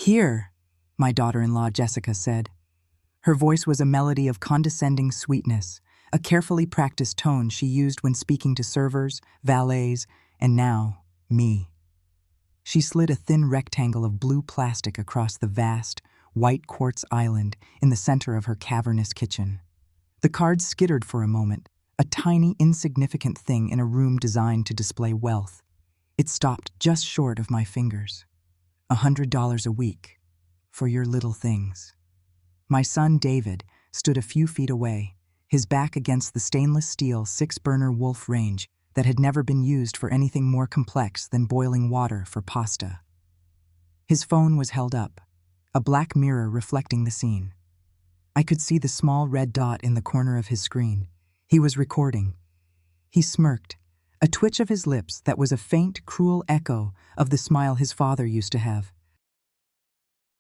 "Here," my daughter-in-law Jessica said. Her voice was a melody of condescending sweetness, a carefully practiced tone she used when speaking to servers, valets, and now, me. She slid a thin rectangle of blue plastic across the vast, white quartz island in the center of her cavernous kitchen. The card skittered for a moment, a tiny, insignificant thing in a room designed to display wealth. It stopped just short of my fingers. $100 a week, for your little things. My son David stood a few feet away, his back against the stainless steel 6-burner Wolf range that had never been used for anything more complex than boiling water for pasta. His phone was held up, a black mirror reflecting the scene. I could see the small red dot in the corner of his screen. He was recording. He smirked, a twitch of his lips that was a faint, cruel echo of the smile his father used to have.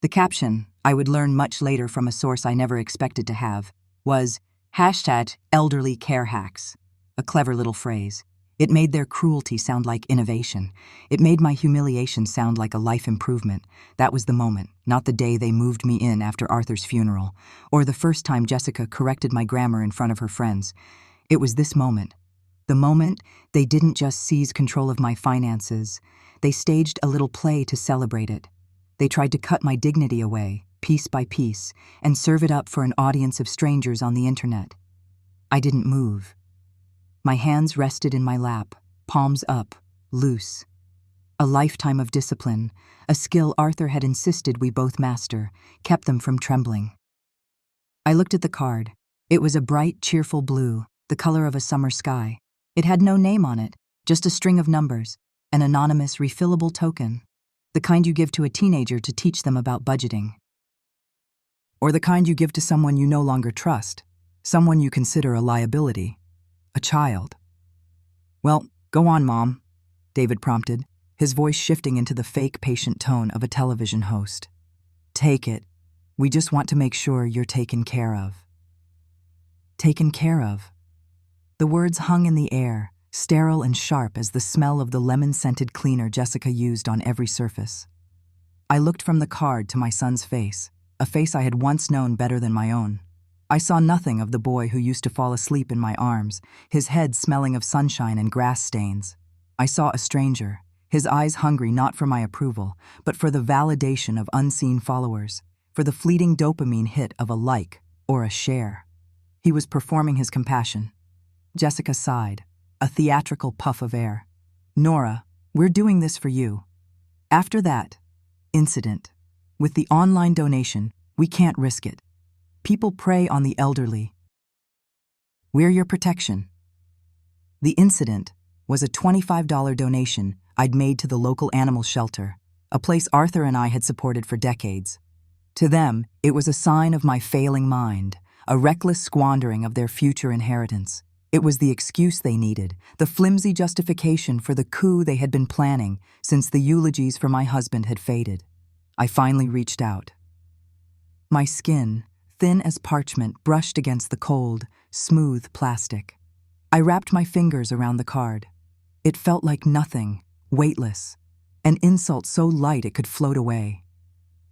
The caption, I would learn much later from a source I never expected to have, was #ElderlyCareHacks, a clever little phrase. It made their cruelty sound like innovation. It made my humiliation sound like a life improvement. That was the moment, not the day they moved me in after Arthur's funeral, or the first time Jessica corrected my grammar in front of her friends. It was this moment. The moment they didn't just seize control of my finances, they staged a little play to celebrate it. They tried to cut my dignity away, piece by piece, and serve it up for an audience of strangers on the internet. I didn't move. My hands rested in my lap, palms up, loose. A lifetime of discipline, a skill Arthur had insisted we both master, kept them from trembling. I looked at the card. It was a bright, cheerful blue, the color of a summer sky. It had no name on it, just a string of numbers, an anonymous, refillable token. The kind you give to a teenager to teach them about budgeting. Or the kind you give to someone you no longer trust, someone you consider a liability, a child. Well, go on, Mom, David prompted, his voice shifting into the fake patient tone of a television host. Take it. We just want to make sure you're taken care of. Taken care of. The words hung in the air, sterile and sharp as the smell of the lemon-scented cleaner Jessica used on every surface. I looked from the card to my son's face, a face I had once known better than my own. I saw nothing of the boy who used to fall asleep in my arms, his head smelling of sunshine and grass stains. I saw a stranger, his eyes hungry not for my approval, but for the validation of unseen followers, for the fleeting dopamine hit of a like or a share. He was performing his compassion. Jessica sighed, a theatrical puff of air. Nora, we're doing this for you. After that incident, with the online donation, we can't risk it. People prey on the elderly. We're your protection. The incident was a $25 donation I'd made to the local animal shelter, a place Arthur and I had supported for decades. To them, it was a sign of my failing mind, a reckless squandering of their future inheritance. It was the excuse they needed, the flimsy justification for the coup they had been planning since the eulogies for my husband had faded. I finally reached out. My skin, thin as parchment, brushed against the cold, smooth plastic. I wrapped my fingers around the card. It felt like nothing, weightless, an insult so light it could float away.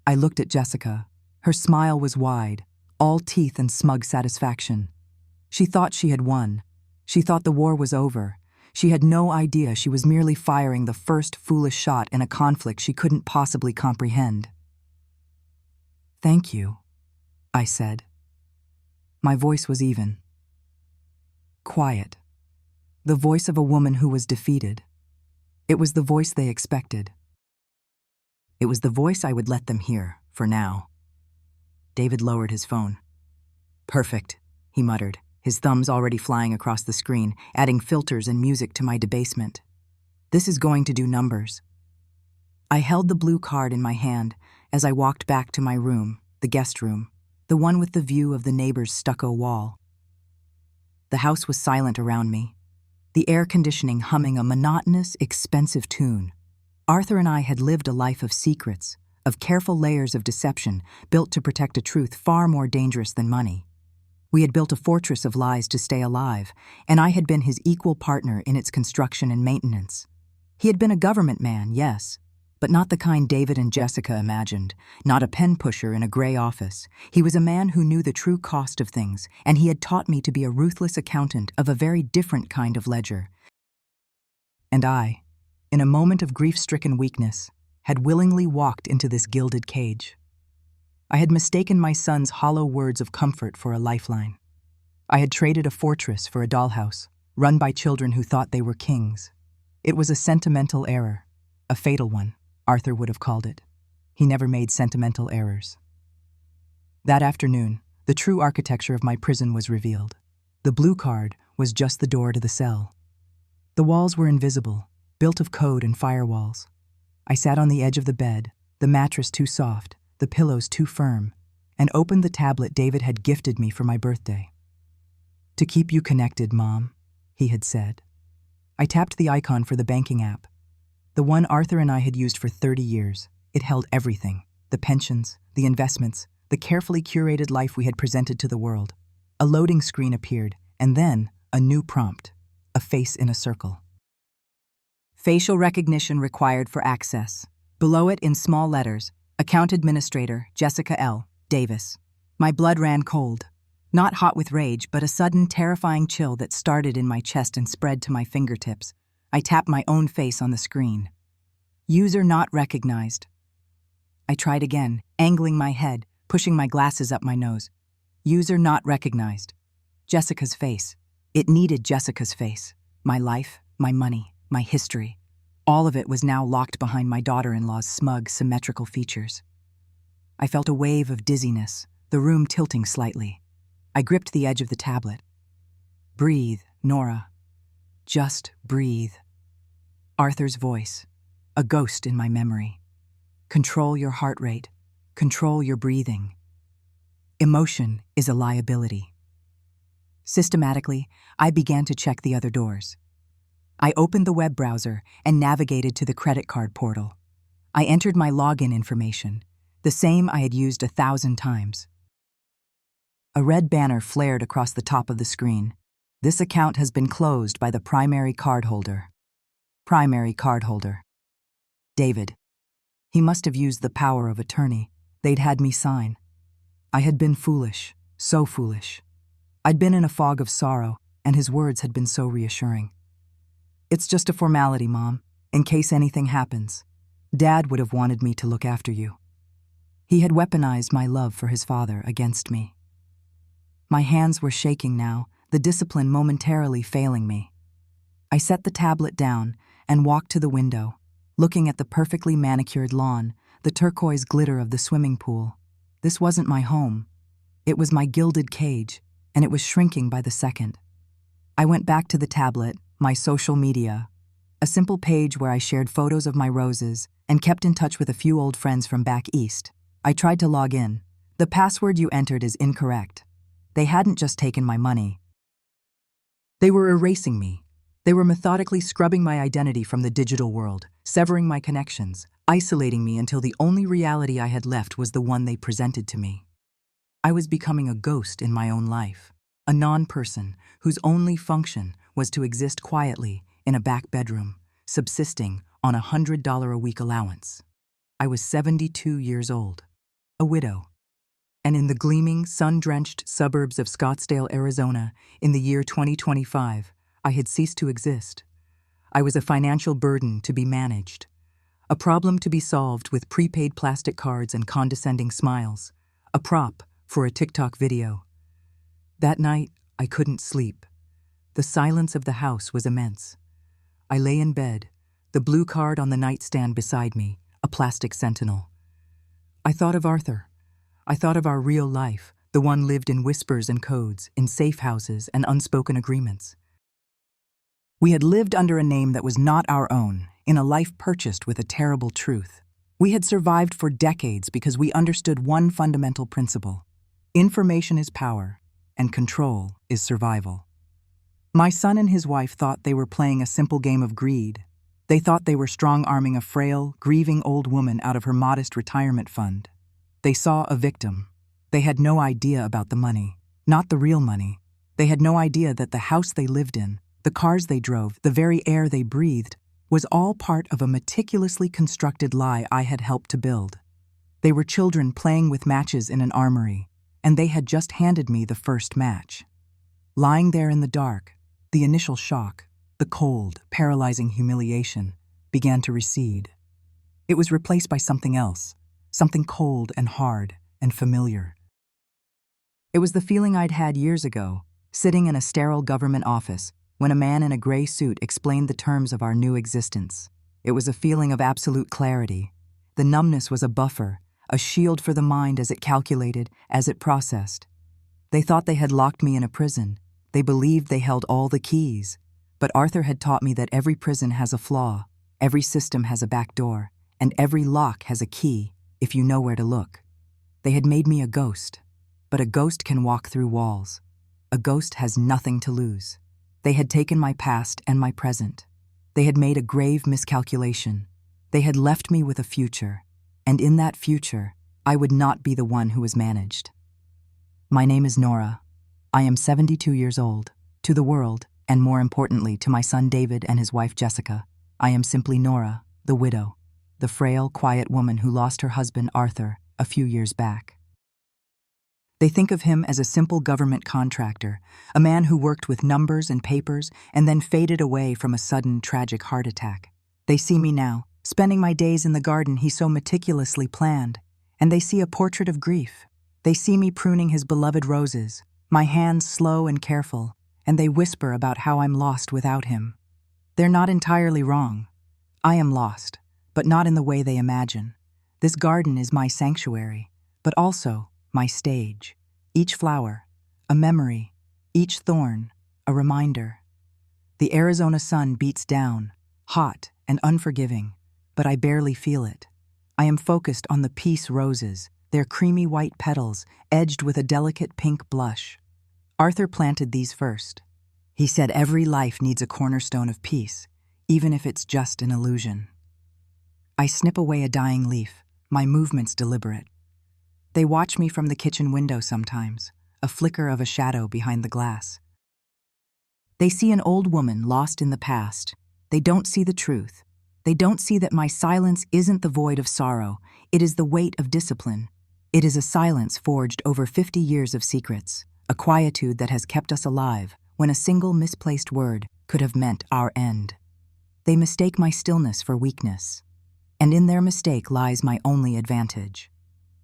I looked at Jessica. Her smile was wide, all teeth and smug satisfaction. She thought she had won. She thought the war was over. She had no idea she was merely firing the first foolish shot in a conflict she couldn't possibly comprehend. Thank you, I said. My voice was even. Quiet. The voice of a woman who was defeated. It was the voice they expected. It was the voice I would let them hear, for now. David lowered his phone. Perfect, he muttered, his thumbs already flying across the screen, adding filters and music to my debasement. This is going to do numbers. I held the blue card in my hand as I walked back to my room, the guest room, the one with the view of the neighbor's stucco wall. The house was silent around me, the air conditioning humming a monotonous, expensive tune. Arthur and I had lived a life of secrets, of careful layers of deception built to protect a truth far more dangerous than money. We had built a fortress of lies to stay alive, and I had been his equal partner in its construction and maintenance. He had been a government man, yes, But not the kind David and Jessica imagined, not a pen pusher in a gray office. He was a man who knew the true cost of things, and he had taught me to be a ruthless accountant of a very different kind of ledger. And I, in a moment of grief-stricken weakness, had willingly walked into this gilded cage. I had mistaken my son's hollow words of comfort for a lifeline. I had traded a fortress for a dollhouse, run by children who thought they were kings. It was a sentimental error, a fatal one, Arthur would have called it. He never made sentimental errors. That afternoon, the true architecture of my prison was revealed. The blue card was just the door to the cell. The walls were invisible, built of code and firewalls. I sat on the edge of the bed, the mattress too soft, the pillows too firm, and opened the tablet David had gifted me for my birthday. "To keep you connected, Mom," he had said. I tapped the icon for the banking app. The one Arthur and I had used for 30 years. It held everything: the pensions, the investments, the carefully curated life we had presented to the world. A loading screen appeared, and then a new prompt: a face in a circle. Facial recognition required for access. Below it, in small letters, Account Administrator Jessica L. Davis. My blood ran cold. Not hot with rage, but a sudden, terrifying chill that started in my chest and spread to my fingertips. I tapped my own face on the screen. User not recognized. I tried again, angling my head, pushing my glasses up my nose. User not recognized. Jessica's face. It needed Jessica's face. My life, my money, my history. All of it was now locked behind my daughter-in-law's smug, symmetrical features. I felt a wave of dizziness, the room tilting slightly. I gripped the edge of the tablet. "Breathe, Nora. Just breathe." Arthur's voice, a ghost in my memory. "Control your heart rate. Control your breathing. Emotion is a liability." Systematically, I began to check the other doors. I opened the web browser and navigated to the credit card portal. I entered my login information, the same I had used 1,000 times. A red banner flared across the top of the screen. "This account has been closed by the primary cardholder." Primary cardholder. David. He must have used the power of attorney. They'd had me sign. I had been foolish, so foolish. I'd been in a fog of sorrow, and his words had been so reassuring. "It's just a formality, Mom, in case anything happens. Dad would have wanted me to look after you." He had weaponized my love for his father against me. My hands were shaking now, the discipline momentarily failing me. I set the tablet down and walked to the window, looking at the perfectly manicured lawn, the turquoise glitter of the swimming pool. This wasn't my home. It was my gilded cage, and it was shrinking by the second. I went back to the tablet, my social media, a simple page where I shared photos of my roses and kept in touch with a few old friends from back east. I tried to log in. "The password you entered is incorrect." They hadn't just taken my money. They were erasing me. They were methodically scrubbing my identity from the digital world, severing my connections, isolating me until the only reality I had left was the one they presented to me. I was becoming a ghost in my own life, a non-person whose only function was to exist quietly in a back bedroom, subsisting on a $100 a week allowance. I was 72 years old, a widow. And in the gleaming, sun-drenched suburbs of Scottsdale, Arizona, in the year 2025, I had ceased to exist. I was a financial burden to be managed, a problem to be solved with prepaid plastic cards and condescending smiles, a prop for a TikTok video. That night, I couldn't sleep. The silence of the house was immense. I lay in bed, the blue card on the nightstand beside me, a plastic sentinel. I thought of Arthur. I thought of our real life, the one lived in whispers and codes, in safe houses and unspoken agreements. We had lived under a name that was not our own, in a life purchased with a terrible truth. We had survived for decades because we understood one fundamental principle: information is power, and control is survival. My son and his wife thought they were playing a simple game of greed. They thought they were strong-arming a frail, grieving old woman out of her modest retirement fund. They saw a victim. They had no idea about the money, not the real money. They had no idea that the house they lived in, the cars they drove, the very air they breathed, was all part of a meticulously constructed lie I had helped to build. They were children playing with matches in an armory, and they had just handed me the first match. Lying there in the dark, the initial shock, the cold, paralyzing humiliation, began to recede. It was replaced by something else, something cold and hard and familiar. It was the feeling I'd had years ago, sitting in a sterile government office, when a man in a gray suit explained the terms of our new existence. It was a feeling of absolute clarity. The numbness was a buffer, a shield for the mind as it calculated, as it processed. They thought they had locked me in a prison. They believed they held all the keys. But Arthur had taught me that every prison has a flaw, every system has a back door, and every lock has a key, if you know where to look. They had made me a ghost, but a ghost can walk through walls. A ghost has nothing to lose. They had taken my past and my present. They had made a grave miscalculation. They had left me with a future, and in that future, I would not be the one who was managed. My name is Nora. I am 72 years old. To the world, and more importantly to my son David and his wife Jessica, I am simply Nora, the widow, the frail, quiet woman who lost her husband Arthur a few years back. They think of him as a simple government contractor, a man who worked with numbers and papers and then faded away from a sudden, tragic heart attack. They see me now, spending my days in the garden he so meticulously planned, and they see a portrait of grief. They see me pruning his beloved roses, my hands slow and careful, and they whisper about how I'm lost without him. They're not entirely wrong. I am lost, but not in the way they imagine. This garden is my sanctuary, but also my stage. Each flower, a memory. Each thorn, a reminder. The Arizona sun beats down, hot and unforgiving, but I barely feel it. I am focused on the peace roses, their creamy white petals edged with a delicate pink blush. Arthur planted these first. He said every life needs a cornerstone of peace, even if it's just an illusion. I snip away a dying leaf, my movements deliberate. They watch me from the kitchen window sometimes, a flicker of a shadow behind the glass. They see an old woman lost in the past. They don't see the truth. They don't see that my silence isn't the void of sorrow, it is the weight of discipline. It is a silence forged over 50 years of secrets, a quietude that has kept us alive when a single misplaced word could have meant our end. They mistake my stillness for weakness, and in their mistake lies my only advantage.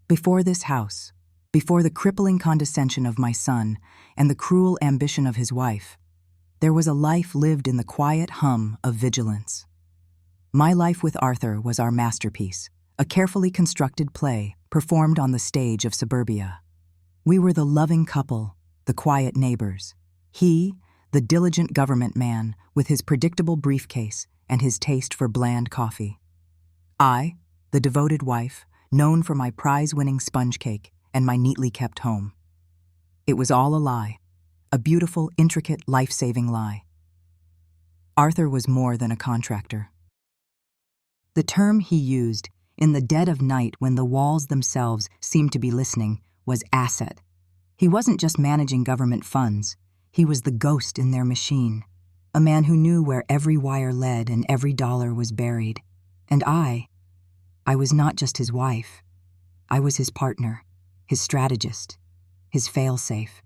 Before this house, before the crippling condescension of my son and the cruel ambition of his wife, there was a life lived in the quiet hum of vigilance. My life with Arthur was our masterpiece, a carefully constructed play performed on the stage of suburbia. We were the loving couple, the quiet neighbors. He, the diligent government man with his predictable briefcase and his taste for bland coffee. I, the devoted wife, known for my prize-winning sponge cake and my neatly kept home. It was all a lie, a beautiful, intricate, life-saving lie. Arthur was more than a contractor. The term he used, in the dead of night when the walls themselves seemed to be listening, was asset. He wasn't just managing government funds. He was the ghost in their machine, a man who knew where every wire led and every dollar was buried. And I was not just his wife. I was his partner, his strategist, his fail-safe.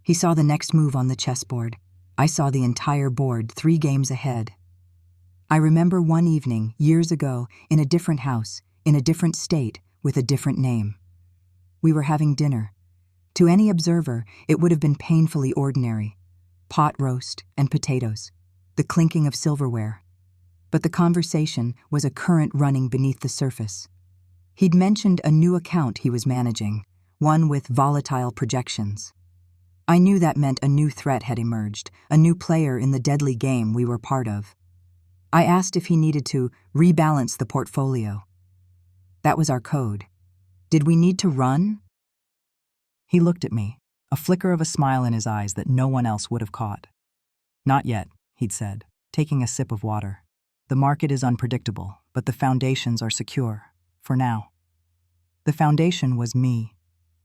He saw the next move on the chessboard. I saw the entire board 3 games ahead. I remember one evening, years ago, in a different house, in a different state, with a different name. We were having dinner. To any observer, it would have been painfully ordinary. Pot roast and potatoes, the clinking of silverware. But the conversation was a current running beneath the surface. He'd mentioned a new account he was managing, one with volatile projections. I knew that meant a new threat had emerged, a new player in the deadly game we were part of. I asked if he needed to rebalance the portfolio. That was our code. Did we need to run? He looked at me, a flicker of a smile in his eyes that no one else would have caught. Not yet, he'd said, taking a sip of water. The market is unpredictable, but the foundations are secure, for now. The foundation was me.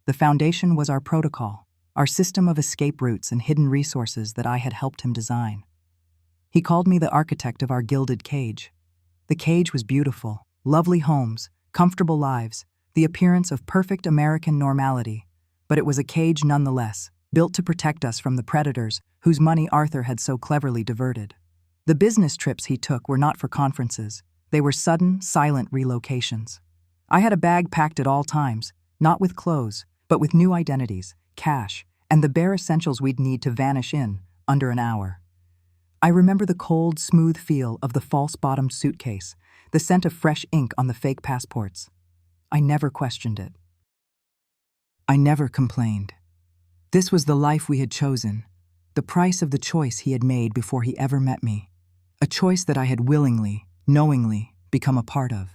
The foundation was our protocol, our system of escape routes and hidden resources that I had helped him design. He called me the architect of our gilded cage. The cage was beautiful, lovely homes, comfortable lives, the appearance of perfect American normality. But it was a cage nonetheless, built to protect us from the predators whose money Arthur had so cleverly diverted. The business trips he took were not for conferences. They were sudden, silent relocations. I had a bag packed at all times, not with clothes, but with new identities, cash, and the bare essentials we'd need to vanish in under an hour. I remember the cold, smooth feel of the false-bottomed suitcase, the scent of fresh ink on the fake passports. I never questioned it. I never complained. This was the life we had chosen, the price of the choice he had made before he ever met me, a choice that I had willingly, knowingly become a part of.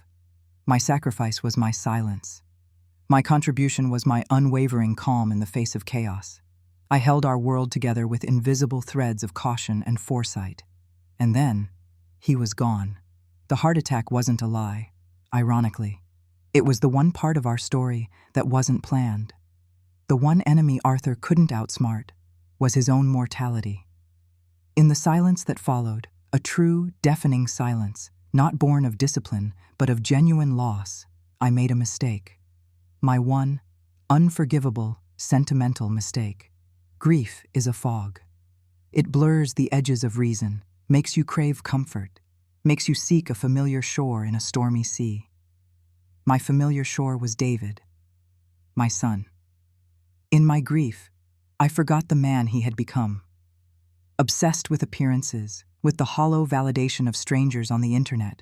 My sacrifice was my silence. My contribution was my unwavering calm in the face of chaos. I held our world together with invisible threads of caution and foresight. And then, he was gone. The heart attack wasn't a lie, ironically. It was the one part of our story that wasn't planned. The one enemy Arthur couldn't outsmart was his own mortality. In the silence that followed, a true, deafening silence, not born of discipline, but of genuine loss, I made a mistake. My one, unforgivable, sentimental mistake. Grief is a fog. It blurs the edges of reason, makes you crave comfort, makes you seek a familiar shore in a stormy sea. My familiar shore was David, my son. In my grief, I forgot the man he had become. Obsessed with appearances, with the hollow validation of strangers on the internet.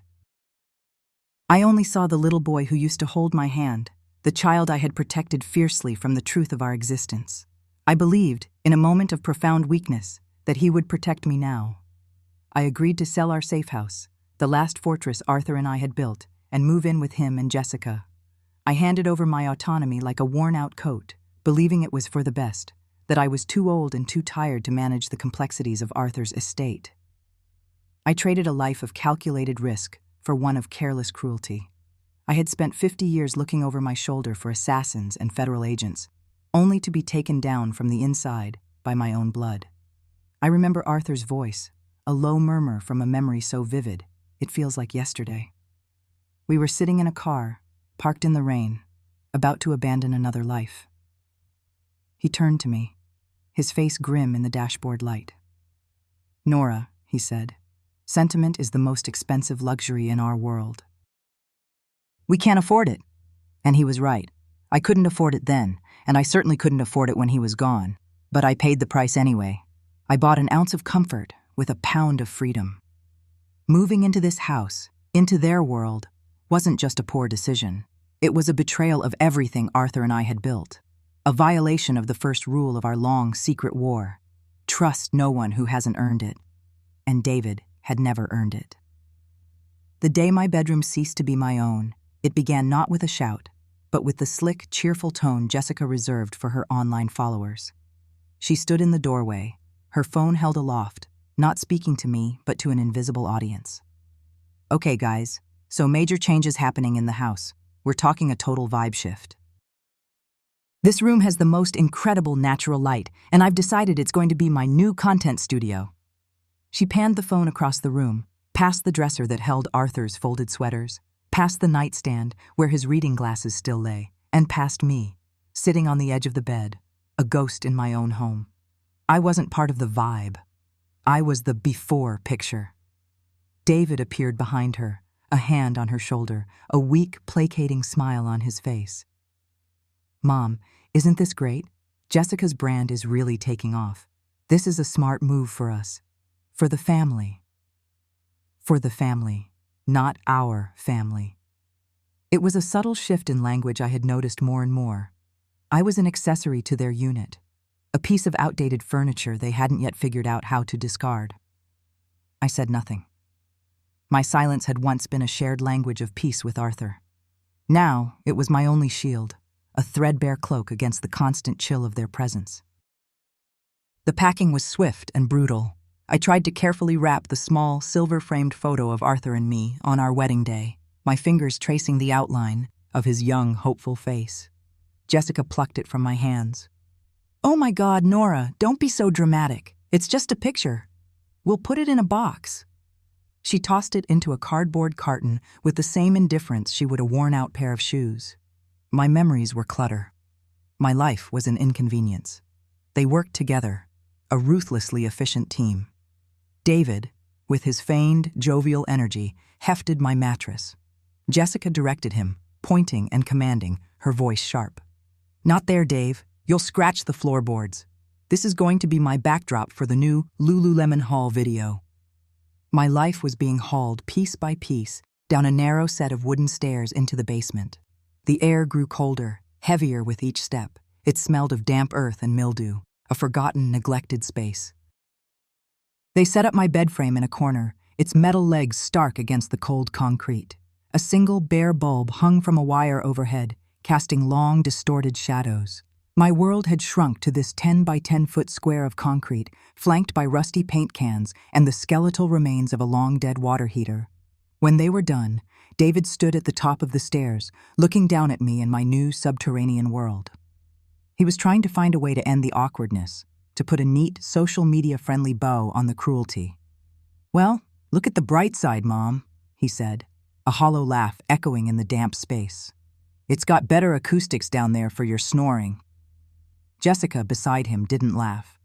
I only saw the little boy who used to hold my hand, the child I had protected fiercely from the truth of our existence. I believed, in a moment of profound weakness, that he would protect me now. I agreed to sell our safe house, the last fortress Arthur and I had built, and move in with him and Jessica. I handed over my autonomy like a worn-out coat, believing it was for the best, that I was too old and too tired to manage the complexities of Arthur's estate. I traded a life of calculated risk for one of careless cruelty. I had spent 50 years looking over my shoulder for assassins and federal agents, only to be taken down from the inside by my own blood. I remember Arthur's voice, a low murmur from a memory so vivid, it feels like yesterday. We were sitting in a car, parked in the rain, about to abandon another life. He turned to me, his face grim in the dashboard light. "Nora," he said, "sentiment is the most expensive luxury in our world. We can't afford it." And he was right. I couldn't afford it then, and I certainly couldn't afford it when he was gone. But I paid the price anyway. I bought an ounce of comfort with a pound of freedom. Moving into this house, into their world, wasn't just a poor decision. It was a betrayal of everything Arthur and I had built. A violation of the first rule of our long, secret war. Trust no one who hasn't earned it. And David had never earned it. The day my bedroom ceased to be my own, it began not with a shout, but with the slick, cheerful tone Jessica reserved for her online followers. She stood in the doorway, her phone held aloft, not speaking to me, but to an invisible audience. "Okay, guys, so major changes happening in the house. We're talking a total vibe shift. This room has the most incredible natural light, and I've decided it's going to be my new content studio." She panned the phone across the room, past the dresser that held Arthur's folded sweaters, past the nightstand where his reading glasses still lay, and past me, sitting on the edge of the bed, a ghost in my own home. I wasn't part of the vibe. I was the before picture. David appeared behind her, a hand on her shoulder, a weak, placating smile on his face. "Mom, isn't this great? Jessica's brand is really taking off. This is a smart move for us. For the family. For the family, not our family." It was a subtle shift in language I had noticed more and more. I was an accessory to their unit, a piece of outdated furniture they hadn't yet figured out how to discard. I said nothing. My silence had once been a shared language of peace with Arthur. Now it was my only shield, a threadbare cloak against the constant chill of their presence. The packing was swift and brutal. I tried to carefully wrap the small, silver-framed photo of Arthur and me on our wedding day, my fingers tracing the outline of his young, hopeful face. Jessica plucked it from my hands. "Oh my God, Nora, don't be so dramatic. It's just a picture." We'll put it in a box." She tossed it into a cardboard carton with the same indifference she would a worn-out pair of shoes. My memories were clutter. My life was an inconvenience. They worked together, a ruthlessly efficient team. David, with his feigned, jovial energy, hefted my mattress. Jessica directed him, pointing and commanding, her voice sharp. "Not there, Dave. You'll scratch the floorboards. This is going to be my backdrop for the new Lululemon haul video." My life was being hauled piece by piece down a narrow set of wooden stairs into the basement. The air grew colder, heavier with each step. It smelled of damp earth and mildew, a forgotten, neglected space. They set up my bed frame in a corner, its metal legs stark against the cold concrete. A single bare bulb hung from a wire overhead, casting long, distorted shadows. My world had shrunk to this 10 by 10 foot square of concrete, flanked by rusty paint cans and the skeletal remains of a long-dead water heater. When they were done, David stood at the top of the stairs, looking down at me in my new subterranean world. He was trying to find a way to end the awkwardness, to put a neat, social media-friendly bow on the cruelty. "Well, look at the bright side, Mom," he said, a hollow laugh echoing in the damp space. "It's got better acoustics down there for your snoring." Jessica, beside him, didn't laugh.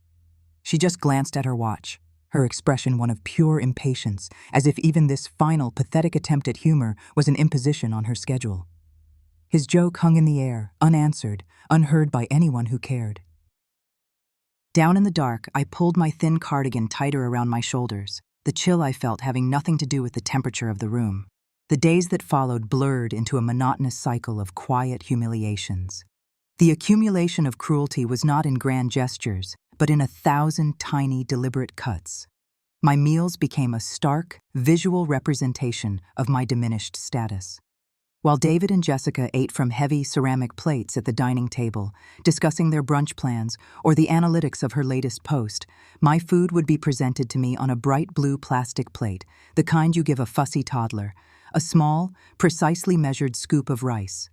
She just glanced at her watch, her expression one of pure impatience, as if even this final, pathetic attempt at humor was an imposition on her schedule. His joke hung in the air, unanswered, unheard by anyone who cared. Down in the dark, I pulled my thin cardigan tighter around my shoulders, the chill I felt having nothing to do with the temperature of the room. The days that followed blurred into a monotonous cycle of quiet humiliations. The accumulation of cruelty was not in grand gestures, but in 1,000 tiny, deliberate cuts. My meals became a stark, visual representation of my diminished status. While David and Jessica ate from heavy ceramic plates at the dining table, discussing their brunch plans or the analytics of her latest post, my food would be presented to me on a bright blue plastic plate, the kind you give a fussy toddler, a small, precisely measured scoop of rice,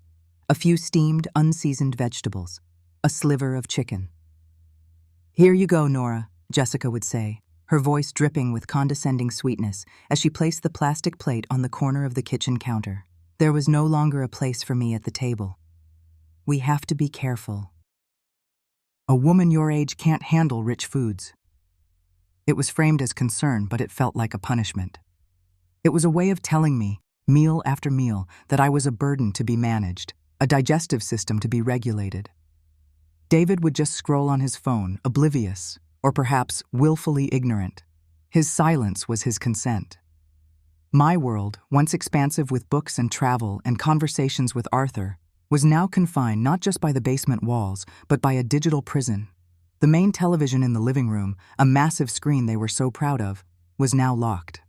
a few steamed, unseasoned vegetables, a sliver of chicken. "Here you go, Nora," Jessica would say, her voice dripping with condescending sweetness as she placed the plastic plate on the corner of the kitchen counter. There was no longer a place for me at the table. "We have to be careful. A woman your age can't handle rich foods." It was framed as concern, but it felt like a punishment. It was a way of telling me, meal after meal, that I was a burden to be managed, a digestive system to be regulated. David would just scroll on his phone, oblivious, or perhaps willfully ignorant. His silence was his consent. My world, once expansive with books and travel and conversations with Arthur, was now confined not just by the basement walls, but by a digital prison. The main television in the living room, a massive screen they were so proud of, was now locked.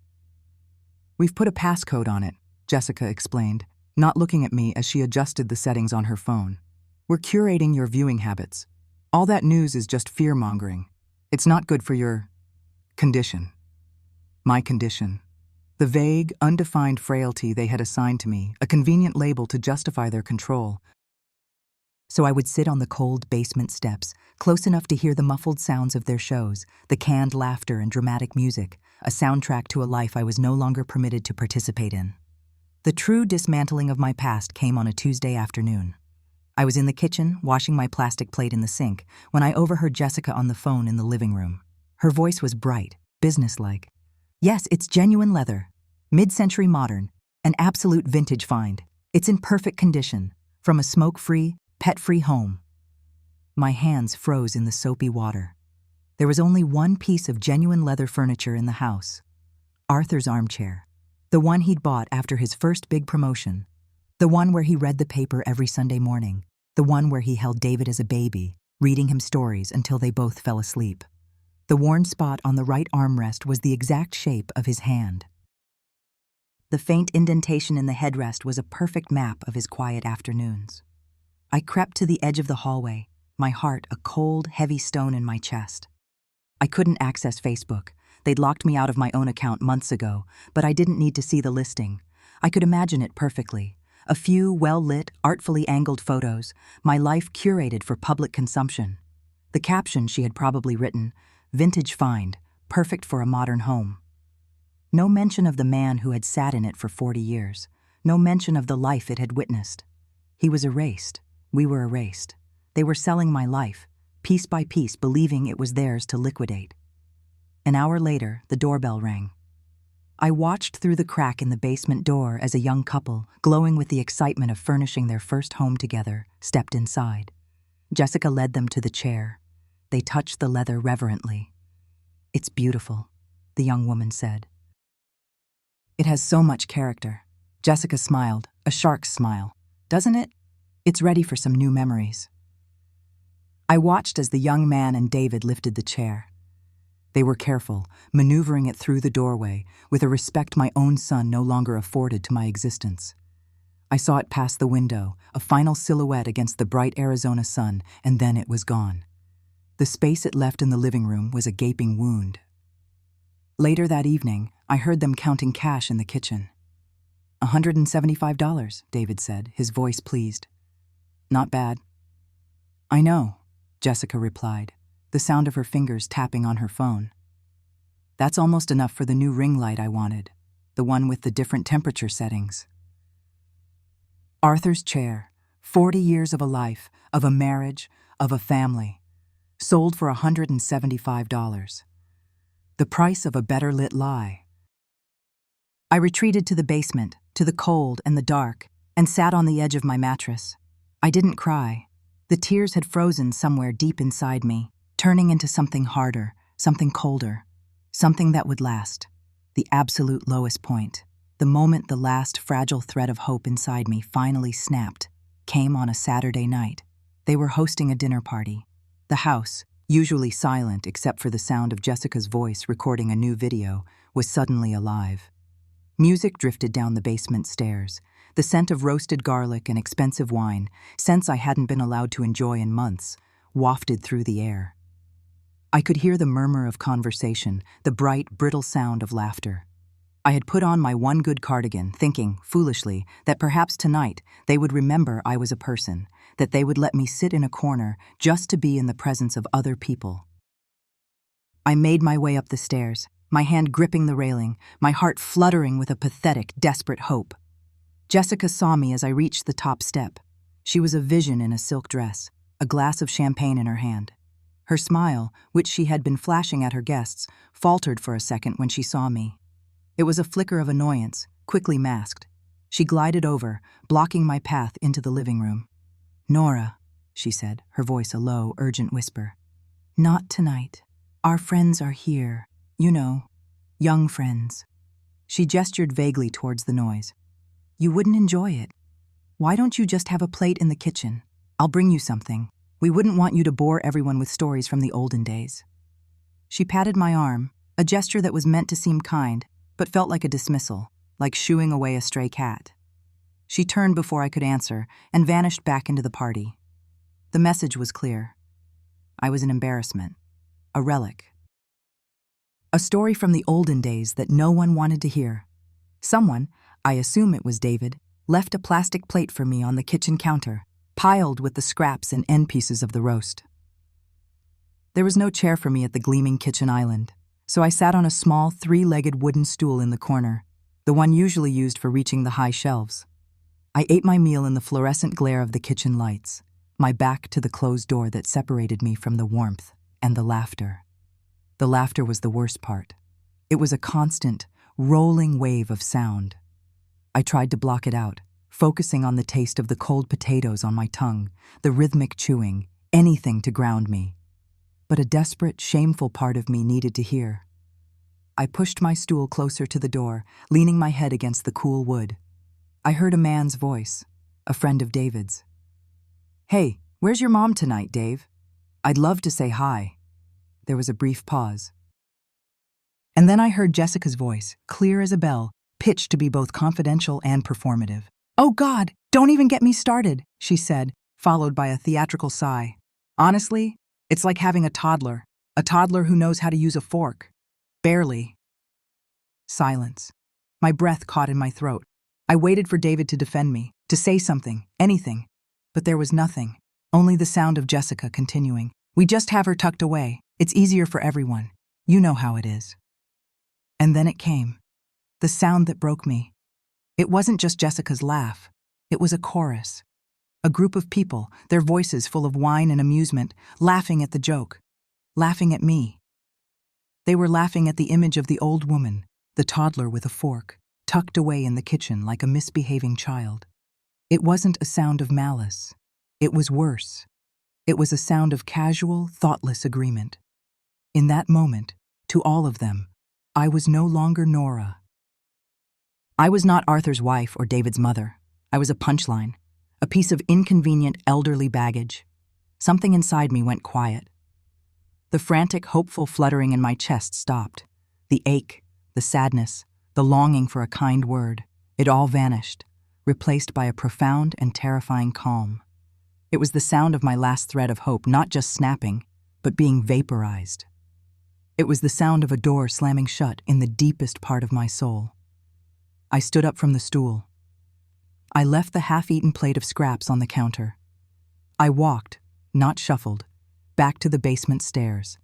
"We've put a passcode on it," Jessica explained, not looking at me as she adjusted the settings on her phone. "We're curating your viewing habits. All that news is just fear-mongering. It's not good for your condition." My condition. The vague, undefined frailty they had assigned to me, a convenient label to justify their control. So I would sit on the cold basement steps, close enough to hear the muffled sounds of their shows, the canned laughter and dramatic music, a soundtrack to a life I was no longer permitted to participate in. The true dismantling of my past came on a Tuesday afternoon. I was in the kitchen, washing my plastic plate in the sink, when I overheard Jessica on the phone in the living room. Her voice was bright, businesslike. "Yes, it's genuine leather. Mid-century modern. An absolute vintage find. It's in perfect condition. From a smoke-free, pet-free home." My hands froze in the soapy water. There was only one piece of genuine leather furniture in the house. Arthur's armchair. The one he'd bought after his first big promotion. The one where he read the paper every Sunday morning. The one where he held David as a baby, reading him stories until they both fell asleep. The worn spot on the right armrest was the exact shape of his hand. The faint indentation in the headrest was a perfect map of his quiet afternoons. I crept to the edge of the hallway, my heart a cold, heavy stone in my chest. I couldn't access Facebook. They'd locked me out of my own account months ago, but I didn't need to see the listing. I could imagine it perfectly. A few well-lit, artfully angled photos, my life curated for public consumption. The caption she had probably written, "Vintage find, perfect for a modern home. No mention of the man who had sat in it for 40 years. No mention of the life it had witnessed. He was erased. We were erased. They were selling my life, piece by piece, believing it was theirs to liquidate. An hour later, the doorbell rang. I watched through the crack in the basement door as a young couple, glowing with the excitement of furnishing their first home together, stepped inside. Jessica led them to the chair. They touched the leather reverently. "It's beautiful," the young woman said. "It has so much character." Jessica smiled, a shark's smile. "Doesn't it? It's ready for some new memories." I watched as the young man and David lifted the chair. They were careful, maneuvering it through the doorway with a respect my own son no longer afforded to my existence. I saw it pass the window, a final silhouette against the bright Arizona sun, and then it was gone. The space it left in the living room was a gaping wound. Later that evening, I heard them counting cash in the kitchen. $175, David said, his voice pleased. "Not bad." "I know," Jessica replied, the sound of her fingers tapping on her phone. "That's almost enough for the new ring light I wanted, the one with the different temperature settings." Arthur's chair, 40 years of a life, of a marriage, of a family, sold for $175. The price of a better lit lie. I retreated to the basement, to the cold and the dark, and sat on the edge of my mattress. I didn't cry. The tears had frozen somewhere deep inside me, turning into something harder, something colder, something that would last. The absolute lowest point, the moment the last fragile thread of hope inside me finally snapped, came on a Saturday night. They were hosting a dinner party. The house, usually silent except for the sound of Jessica's voice recording a new video, was suddenly alive. Music drifted down the basement stairs, the scent of roasted garlic and expensive wine, scents I hadn't been allowed to enjoy in months, wafted through the air. I could hear the murmur of conversation, the bright, brittle sound of laughter. I had put on my one good cardigan, thinking, foolishly, that perhaps tonight they would remember I was a person, that they would let me sit in a corner just to be in the presence of other people. I made my way up the stairs, my hand gripping the railing, my heart fluttering with a pathetic, desperate hope. Jessica saw me as I reached the top step. She was a vision in a silk dress, a glass of champagne in her hand. Her smile, which she had been flashing at her guests, faltered for a second when she saw me. It was a flicker of annoyance, quickly masked. She glided over, blocking my path into the living room. "Nora," she said, her voice a low, urgent whisper. "Not tonight. Our friends are here. You know, young friends." She gestured vaguely towards the noise. "You wouldn't enjoy it. Why don't you just have a plate in the kitchen? I'll bring you something. We wouldn't want you to bore everyone with stories from the olden days." She patted my arm, a gesture that was meant to seem kind, but felt like a dismissal, like shooing away a stray cat. She turned before I could answer and vanished back into the party. The message was clear. I was an embarrassment, a relic. A story from the olden days that no one wanted to hear. Someone, I assume it was David, left a plastic plate for me on the kitchen counter, piled with the scraps and end pieces of the roast. There was no chair for me at the gleaming kitchen island, so I sat on a small, three-legged wooden stool in the corner, the one usually used for reaching the high shelves. I ate my meal in the fluorescent glare of the kitchen lights, my back to the closed door that separated me from the warmth and the laughter. The laughter was the worst part. It was a constant, rolling wave of sound. I tried to block it out, focusing on the taste of the cold potatoes on my tongue, the rhythmic chewing, anything to ground me. But a desperate, shameful part of me needed to hear. I pushed my stool closer to the door, leaning my head against the cool wood. I heard a man's voice, a friend of David's. "Hey, where's your mom tonight, Dave? I'd love to say hi." There was a brief pause. And then I heard Jessica's voice, clear as a bell, pitched to be both confidential and performative. "Oh God, don't even get me started," she said, followed by a theatrical sigh. "Honestly, it's like having a toddler who knows how to use a fork. Barely." Silence. My breath caught in my throat. I waited for David to defend me, to say something, anything. But there was nothing, only the sound of Jessica continuing. "We just have her tucked away. It's easier for everyone. You know how it is. And then it came. The sound that broke me. It wasn't just Jessica's laugh. It was a chorus. A group of people, their voices full of wine and amusement, laughing at the joke. Laughing at me. They were laughing at the image of the old woman, the toddler with a fork, tucked away in the kitchen like a misbehaving child. It wasn't a sound of malice. It was worse. It was a sound of casual, thoughtless agreement. In that moment, to all of them, I was no longer Nora. I was not Arthur's wife or David's mother. I was a punchline, a piece of inconvenient elderly baggage. Something inside me went quiet. The frantic, hopeful fluttering in my chest stopped. The ache, the sadness, the longing for a kind word, it all vanished, replaced by a profound and terrifying calm. It was the sound of my last thread of hope not just snapping, but being vaporized. It was the sound of a door slamming shut in the deepest part of my soul. I stood up from the stool. I left the half-eaten plate of scraps on the counter. I walked, not shuffled, back to the basement stairs.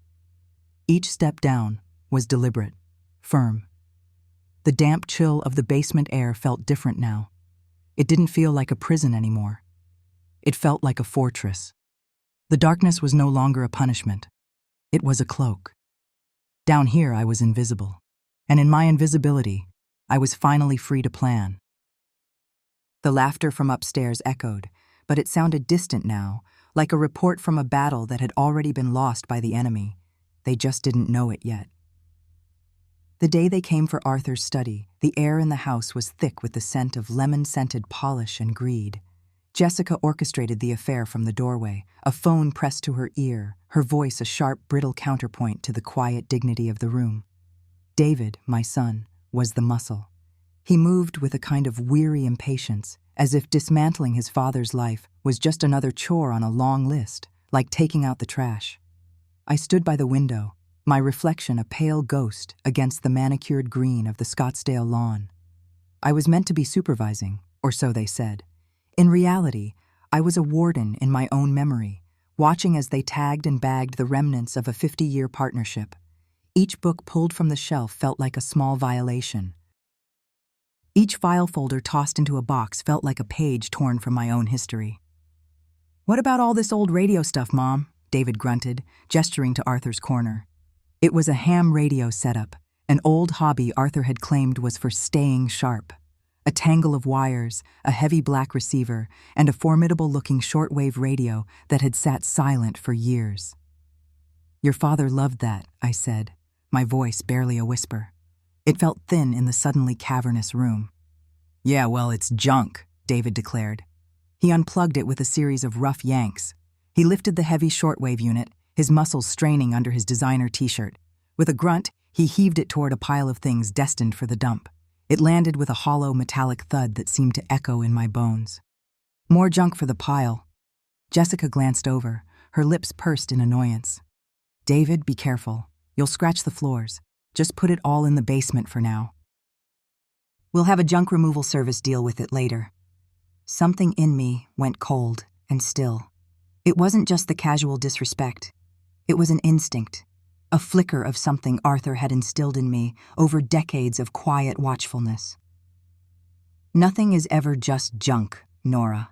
Each step down was deliberate, firm. The damp chill of the basement air felt different now. It didn't feel like a prison anymore. It felt like a fortress. The darkness was no longer a punishment. It was a cloak. Down here I was invisible, and in my invisibility, I was finally free to plan. The laughter from upstairs echoed, but it sounded distant now, like a report from a battle that had already been lost by the enemy. They just didn't know it yet. The day they came for Arthur's study, the air in the house was thick with the scent of lemon-scented polish and greed. Jessica orchestrated the affair from the doorway, a phone pressed to her ear, her voice a sharp, brittle counterpoint to the quiet dignity of the room. David, my son, was the muscle. He moved with a kind of weary impatience, as if dismantling his father's life was just another chore on a long list, like taking out the trash. I stood by the window, my reflection a pale ghost against the manicured green of the Scottsdale lawn. I was meant to be supervising, or so they said. In reality, I was a warden in my own memory, watching as they tagged and bagged the remnants of a 50-year partnership. Each book pulled from the shelf felt like a small violation. Each file folder tossed into a box felt like a page torn from my own history. "What about all this old radio stuff, Mom?" David grunted, gesturing to Arthur's corner. It was a ham radio setup, an old hobby Arthur had claimed was for staying sharp. A tangle of wires, a heavy black receiver, and a formidable-looking shortwave radio that had sat silent for years. "Your father loved that," I said, my voice barely a whisper. It felt thin in the suddenly cavernous room. "Yeah, well, it's junk," David declared. He unplugged it with a series of rough yanks. He lifted the heavy shortwave unit, his muscles straining under his designer t-shirt. With a grunt, he heaved it toward a pile of things destined for the dump. It landed with a hollow metallic thud that seemed to echo in my bones. "More junk for the pile." Jessica glanced over, her lips pursed in annoyance. "David, be careful. You'll scratch the floors. Just put it all in the basement for now. We'll have a junk removal service deal with it later." Something in me went cold and still. It wasn't just the casual disrespect. It was an instinct, a flicker of something Arthur had instilled in me over decades of quiet watchfulness. Nothing is ever just junk, Nora.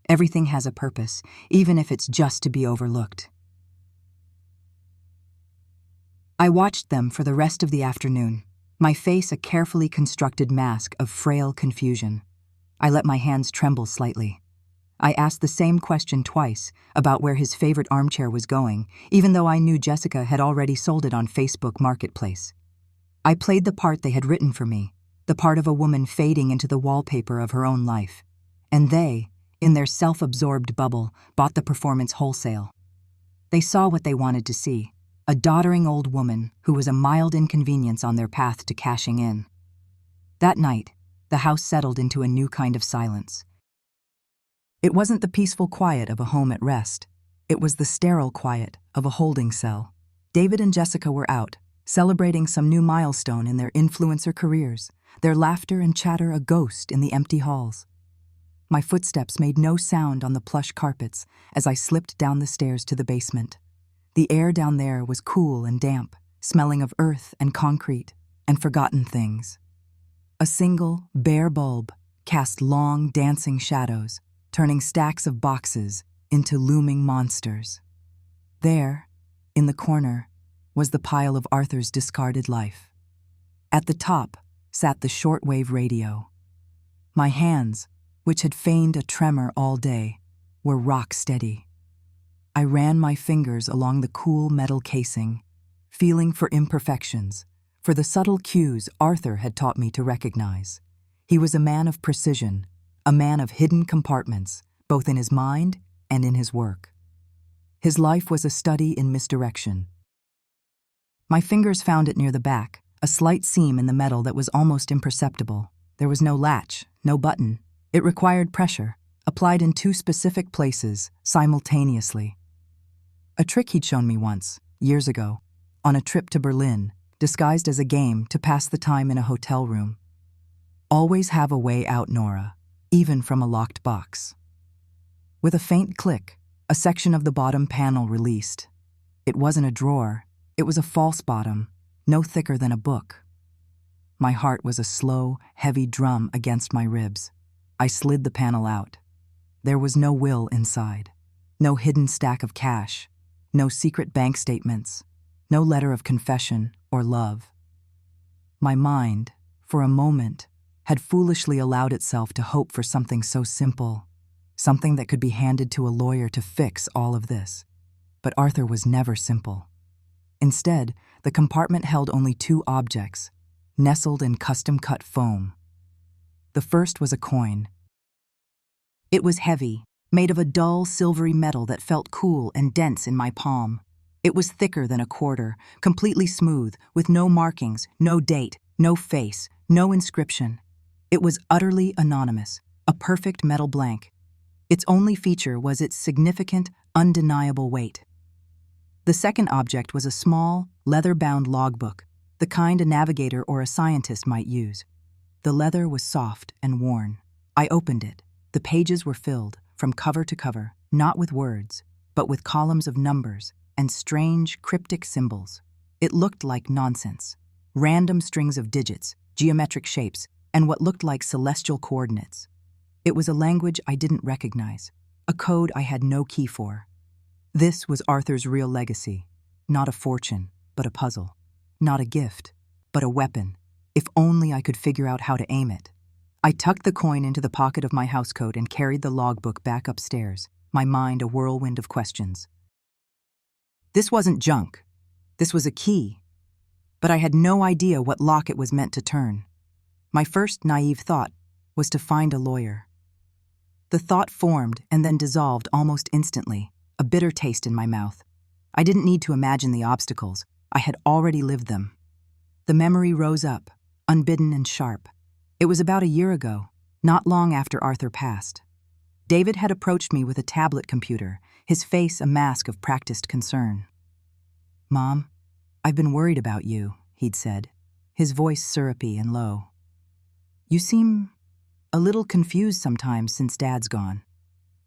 Everything has a purpose, even if it's just to be overlooked. I watched them for the rest of the afternoon, my face a carefully constructed mask of frail confusion. I let my hands tremble slightly. I asked the same question twice about where his favorite armchair was going, even though I knew Jessica had already sold it on Facebook Marketplace. I played the part they had written for me, the part of a woman fading into the wallpaper of her own life. And they, in their self-absorbed bubble, bought the performance wholesale. They saw what they wanted to see, a doddering old woman who was a mild inconvenience on their path to cashing in. That night, the house settled into a new kind of silence. It wasn't the peaceful quiet of a home at rest. It was the sterile quiet of a holding cell. David and Jessica were out, celebrating some new milestone in their influencer careers, their laughter and chatter a ghost in the empty halls. My footsteps made no sound on the plush carpets as I slipped down the stairs to the basement. The air down there was cool and damp, smelling of earth and concrete and forgotten things. A single, bare bulb cast long, dancing shadows, turning stacks of boxes into looming monsters. There, in the corner, was the pile of Arthur's discarded life. At the top sat the shortwave radio. My hands, which had feigned a tremor all day, were rock steady. I ran my fingers along the cool metal casing, feeling for imperfections, for the subtle cues Arthur had taught me to recognize. He was a man of precision, a man of hidden compartments, both in his mind and in his work. His life was a study in misdirection. My fingers found it near the back, a slight seam in the metal that was almost imperceptible. There was no latch, no button. It required pressure, applied in two specific places, simultaneously. A trick he'd shown me once, years ago, on a trip to Berlin, disguised as a game to pass the time in a hotel room. Always have a way out, Nora, even from a locked box. With a faint click, a section of the bottom panel released. It wasn't a drawer, it was a false bottom, no thicker than a book. My heart was a slow, heavy drum against my ribs. I slid the panel out. There was no will inside, no hidden stack of cash, no secret bank statements, no letter of confession or love. My mind, for a moment, had foolishly allowed itself to hope for something so simple, something that could be handed to a lawyer to fix all of this. But Arthur was never simple. Instead, the compartment held only two objects, nestled in custom-cut foam. The first was a coin. It was heavy, made of a dull, silvery metal that felt cool and dense in my palm. It was thicker than a quarter, completely smooth, with no markings, no date, no face, no inscription. It was utterly anonymous, a perfect metal blank. Its only feature was its significant, undeniable weight. The second object was a small, leather-bound logbook, the kind a navigator or a scientist might use. The leather was soft and worn. I opened it. The pages were filled, from cover to cover, not with words, but with columns of numbers and strange, cryptic symbols. It looked like nonsense. Random strings of digits, geometric shapes, and what looked like celestial coordinates. It was a language I didn't recognize, a code I had no key for. This was Arthur's real legacy. Not a fortune, but a puzzle. Not a gift, but a weapon. If only I could figure out how to aim it. I tucked the coin into the pocket of my housecoat and carried the logbook back upstairs, my mind a whirlwind of questions. This wasn't junk. This was a key. But I had no idea what lock it was meant to turn. My first naive thought was to find a lawyer. The thought formed and then dissolved almost instantly, a bitter taste in my mouth. I didn't need to imagine the obstacles. I had already lived them. The memory rose up, unbidden and sharp. It was about a year ago, not long after Arthur passed. David had approached me with a tablet computer, his face a mask of practiced concern. "Mom, I've been worried about you," he'd said, his voice syrupy and low. "You seem a little confused sometimes since Dad's gone.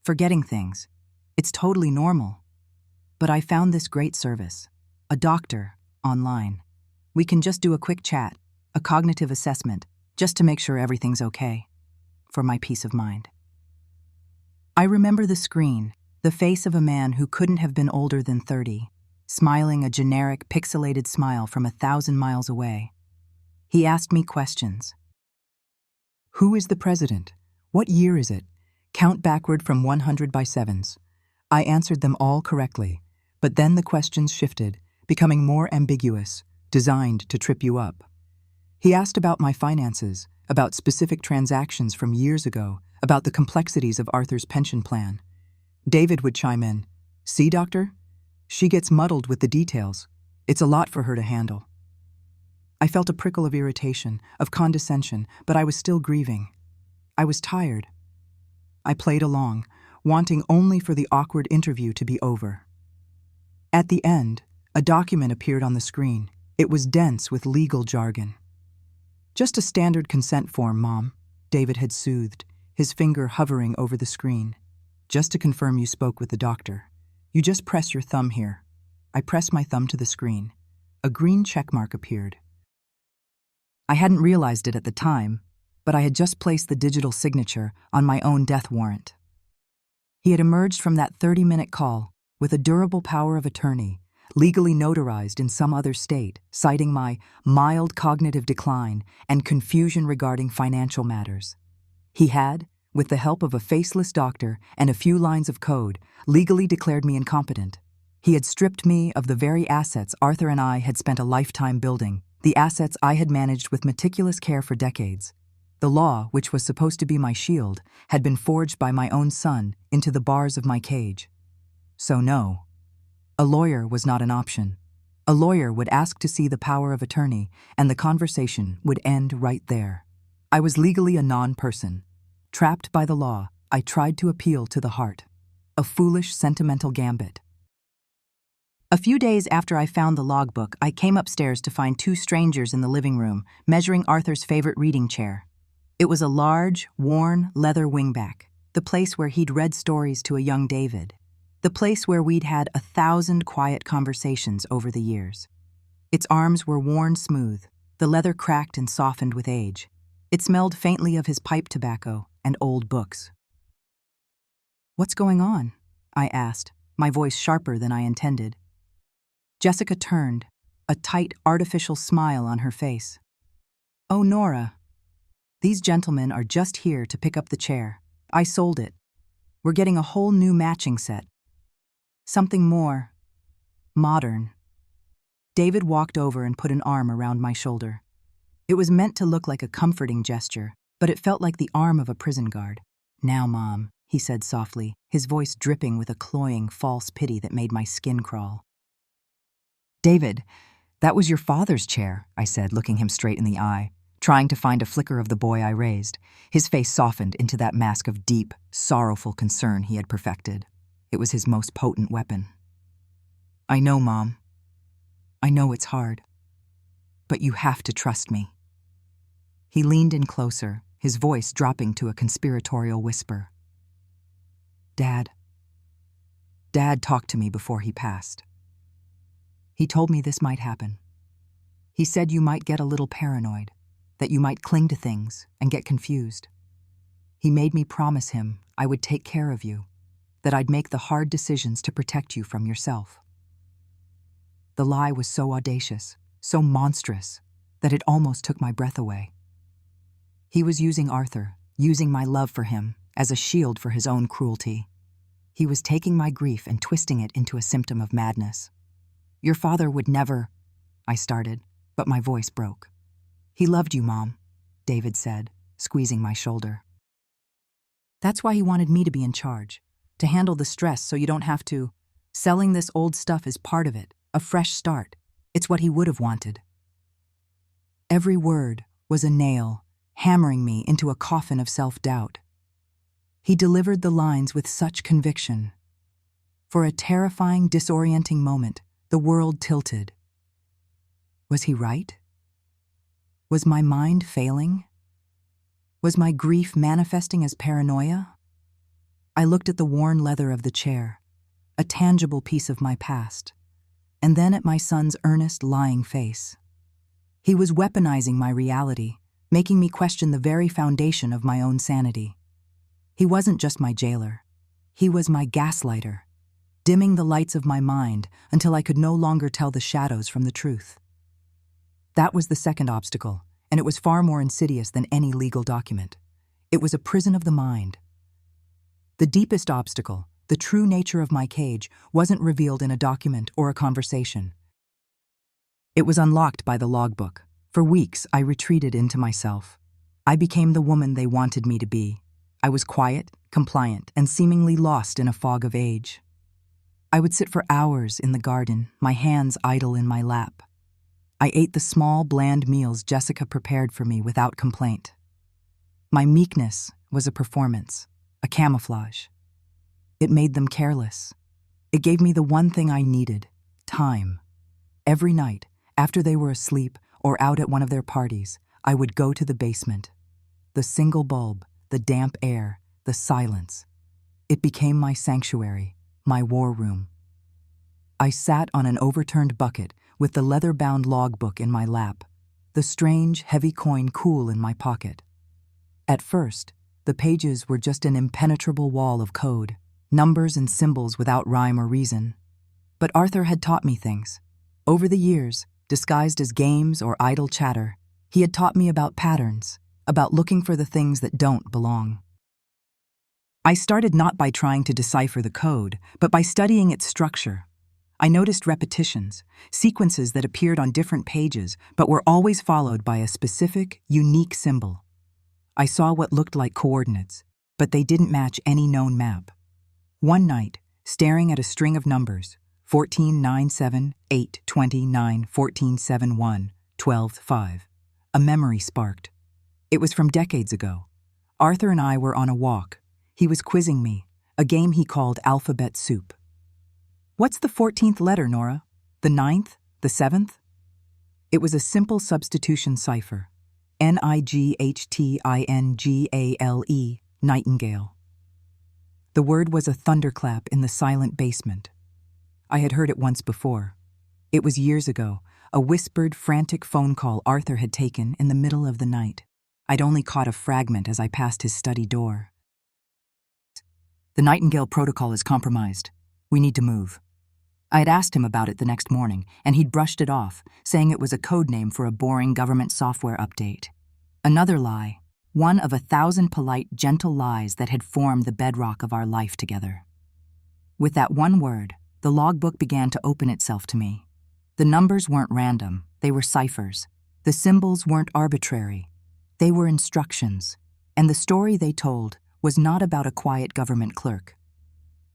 Forgetting things. It's totally normal. But I found this great service. A doctor, online. We can just do a quick chat, a cognitive assessment, just to make sure everything's okay. For my peace of mind." I remember the screen, the face of a man who couldn't have been older than 30, smiling a generic, pixelated smile from 1,000 miles away. He asked me questions. "Who is the president? What year is it? Count backward from 100 by sevens." I answered them all correctly, but then the questions shifted, becoming more ambiguous, designed to trip you up. He asked about my finances, about specific transactions from years ago, about the complexities of Arthur's pension plan. David would chime in, "See, doctor? She gets muddled with the details. It's a lot for her to handle." I felt a prickle of irritation, of condescension, but I was still grieving. I was tired. I played along, wanting only for the awkward interview to be over. At the end, a document appeared on the screen. It was dense with legal jargon. "Just a standard consent form, Mom," David had soothed, his finger hovering over the screen. "Just to confirm you spoke with the doctor. You just press your thumb here." I pressed my thumb to the screen. a green checkmark appeared. I hadn't realized it at the time, but I had just placed the digital signature on my own death warrant. He had emerged from that 30-minute call with a durable power of attorney, legally notarized in some other state, citing my mild cognitive decline and confusion regarding financial matters. He had, with the help of a faceless doctor and a few lines of code, legally declared me incompetent. He had stripped me of the very assets Arthur and I had spent a lifetime building, the assets I had managed with meticulous care for decades. The law, which was supposed to be my shield, had been forged by my own son into the bars of my cage. So no, a lawyer was not an option. A lawyer would ask to see the power of attorney, and the conversation would end right there. I was legally a non-person. Trapped by the law, I tried to appeal to the heart. A foolish, sentimental gambit. A few days after I found the logbook, I came upstairs to find two strangers in the living room, measuring Arthur's favorite reading chair. It was a large, worn, leather wingback, the place where he'd read stories to a young David, the place where we'd had 1,000 quiet conversations over the years. Its arms were worn smooth, the leather cracked and softened with age. It smelled faintly of his pipe tobacco and old books. "What's going on?" I asked, my voice sharper than I intended. Jessica turned, a tight, artificial smile on her face. "Oh, Nora. These gentlemen are just here to pick up the chair. I sold it. We're getting a whole new matching set. Something more modern." David walked over and put an arm around my shoulder. It was meant to look like a comforting gesture, but it felt like the arm of a prison guard. "Now, Mom," he said softly, his voice dripping with a cloying, false pity that made my skin crawl. "David, that was your father's chair," I said, looking him straight in the eye, trying to find a flicker of the boy I raised. His face softened into that mask of deep, sorrowful concern he had perfected. It was his most potent weapon. "I know, Mom. I know it's hard. But you have to trust me." He leaned in closer, his voice dropping to a conspiratorial whisper. Dad talked to me before he passed. He told me this might happen. He said you might get a little paranoid, that you might cling to things and get confused. He made me promise him I would take care of you, that I'd make the hard decisions to protect you from yourself. The lie was so audacious, so monstrous, that it almost took my breath away. He was using Arthur, using my love for him, as a shield for his own cruelty. He was taking my grief and twisting it into a symptom of madness. "Your father would never," I started, but my voice broke. "He loved you, Mom," David said, squeezing my shoulder. "That's why he wanted me to be in charge, to handle the stress so you don't have to. Selling this old stuff is part of it, a fresh start. It's what he would have wanted." Every word was a nail, hammering me into a coffin of self-doubt. He delivered the lines with such conviction. For a terrifying, disorienting moment, the world tilted. Was he right? Was my mind failing? Was my grief manifesting as paranoia? I looked at the worn leather of the chair, a tangible piece of my past, and then at my son's earnest, lying face. He was weaponizing my reality, making me question the very foundation of my own sanity. He wasn't just my jailer. He was my gaslighter, dimming the lights of my mind until I could no longer tell the shadows from the truth. That was the second obstacle, and it was far more insidious than any legal document. It was a prison of the mind. The deepest obstacle, the true nature of my cage, wasn't revealed in a document or a conversation. It was unlocked by the logbook. For weeks, I retreated into myself. I became the woman they wanted me to be. I was quiet, compliant, and seemingly lost in a fog of age. I would sit for hours in the garden, my hands idle in my lap. I ate the small, bland meals Jessica prepared for me without complaint. My meekness was a performance, a camouflage. It made them careless. It gave me the one thing I needed, time. Every night, after they were asleep or out at one of their parties, I would go to the basement. The single bulb, the damp air, the silence. It became my sanctuary, my war room. I sat on an overturned bucket with the leather-bound logbook in my lap, the strange, heavy coin cool in my pocket. At first, the pages were just an impenetrable wall of code, numbers and symbols without rhyme or reason. But Arthur had taught me things. Over the years, disguised as games or idle chatter, he had taught me about patterns, about looking for the things that don't belong. I started not by trying to decipher the code, but by studying its structure. I noticed repetitions, sequences that appeared on different pages but were always followed by a specific, unique symbol. I saw what looked like coordinates, but they didn't match any known map. One night, staring at a string of numbers, 14, 9, 7, 8, 20, 9, 14, 7, 1, 12, 5, a memory sparked. It was from decades ago. Arthur and I were on a walk. He was quizzing me, a game he called Alphabet Soup. "What's the 14th letter, Nora? The 9th? The 7th? It was a simple substitution cipher. Nighttingale, nightingale. The word was a thunderclap in the silent basement. I had heard it once before. It was years ago, a whispered, frantic phone call Arthur had taken in the middle of the night. I'd only caught a fragment as I passed his study door. "The Nightingale protocol is compromised. We need to move." I had asked him about it the next morning, and he'd brushed it off, saying it was a code name for a boring government software update. Another lie, one of 1,000 polite, gentle lies that had formed the bedrock of our life together. With that one word, the logbook began to open itself to me. The numbers weren't random, they were ciphers. The symbols weren't arbitrary, they were instructions. And the story they told was not about a quiet government clerk.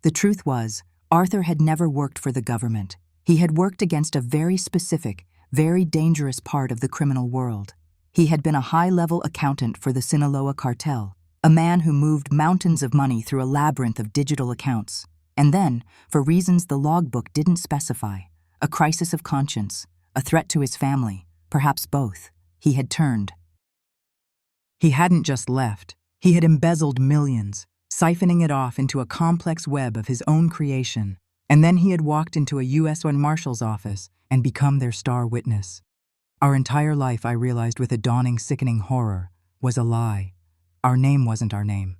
The truth was, Arthur had never worked for the government. He had worked against a very specific, very dangerous part of the criminal world. He had been a high-level accountant for the Sinaloa cartel, a man who moved mountains of money through a labyrinth of digital accounts. And then, for reasons the logbook didn't specify, a crisis of conscience, a threat to his family, perhaps both, he had turned. He hadn't just left. He had embezzled millions, siphoning it off into a complex web of his own creation, and then he had walked into a U.S. Marshal's office and become their star witness. Our entire life, I realized with a dawning, sickening horror, was a lie. Our name wasn't our name.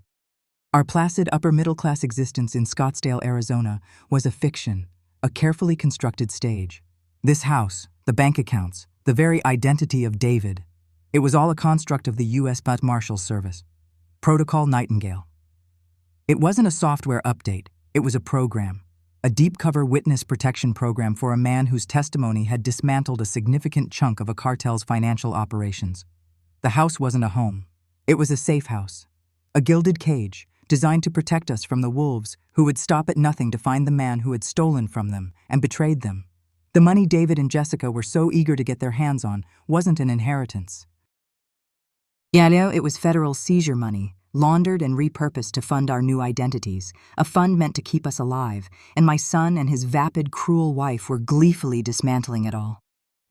Our placid upper-middle-class existence in Scottsdale, Arizona, was a fiction, a carefully constructed stage. This house, the bank accounts, the very identity of David, it was all a construct of the U.S. Marshals Service. Protocol Nightingale. It wasn't a software update, it was a program. A deep-cover witness protection program for a man whose testimony had dismantled a significant chunk of a cartel's financial operations. The house wasn't a home. It was a safe house. A gilded cage, designed to protect us from the wolves who would stop at nothing to find the man who had stolen from them and betrayed them. The money David and Jessica were so eager to get their hands on wasn't an inheritance. It was federal seizure money, laundered and repurposed to fund our new identities, a fund meant to keep us alive, and my son and his vapid, cruel wife were gleefully dismantling it all.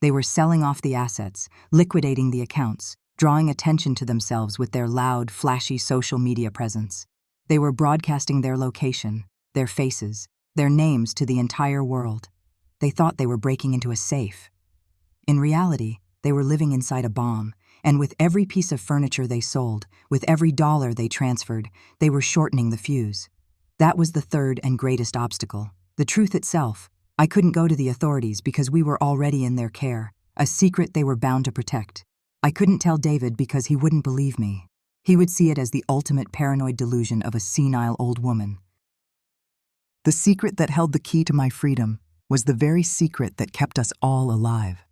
They were selling off the assets, liquidating the accounts, drawing attention to themselves with their loud, flashy social media presence. They were broadcasting their location, their faces, their names to the entire world. They thought they were breaking into a safe. In reality, they were living inside a bomb, and with every piece of furniture they sold, with every dollar they transferred, they were shortening the fuse. That was the third and greatest obstacle. The truth itself. I couldn't go to the authorities because we were already in their care, a secret they were bound to protect. I couldn't tell David because he wouldn't believe me. He would see it as the ultimate paranoid delusion of a senile old woman. The secret that held the key to my freedom was the very secret that kept us all alive.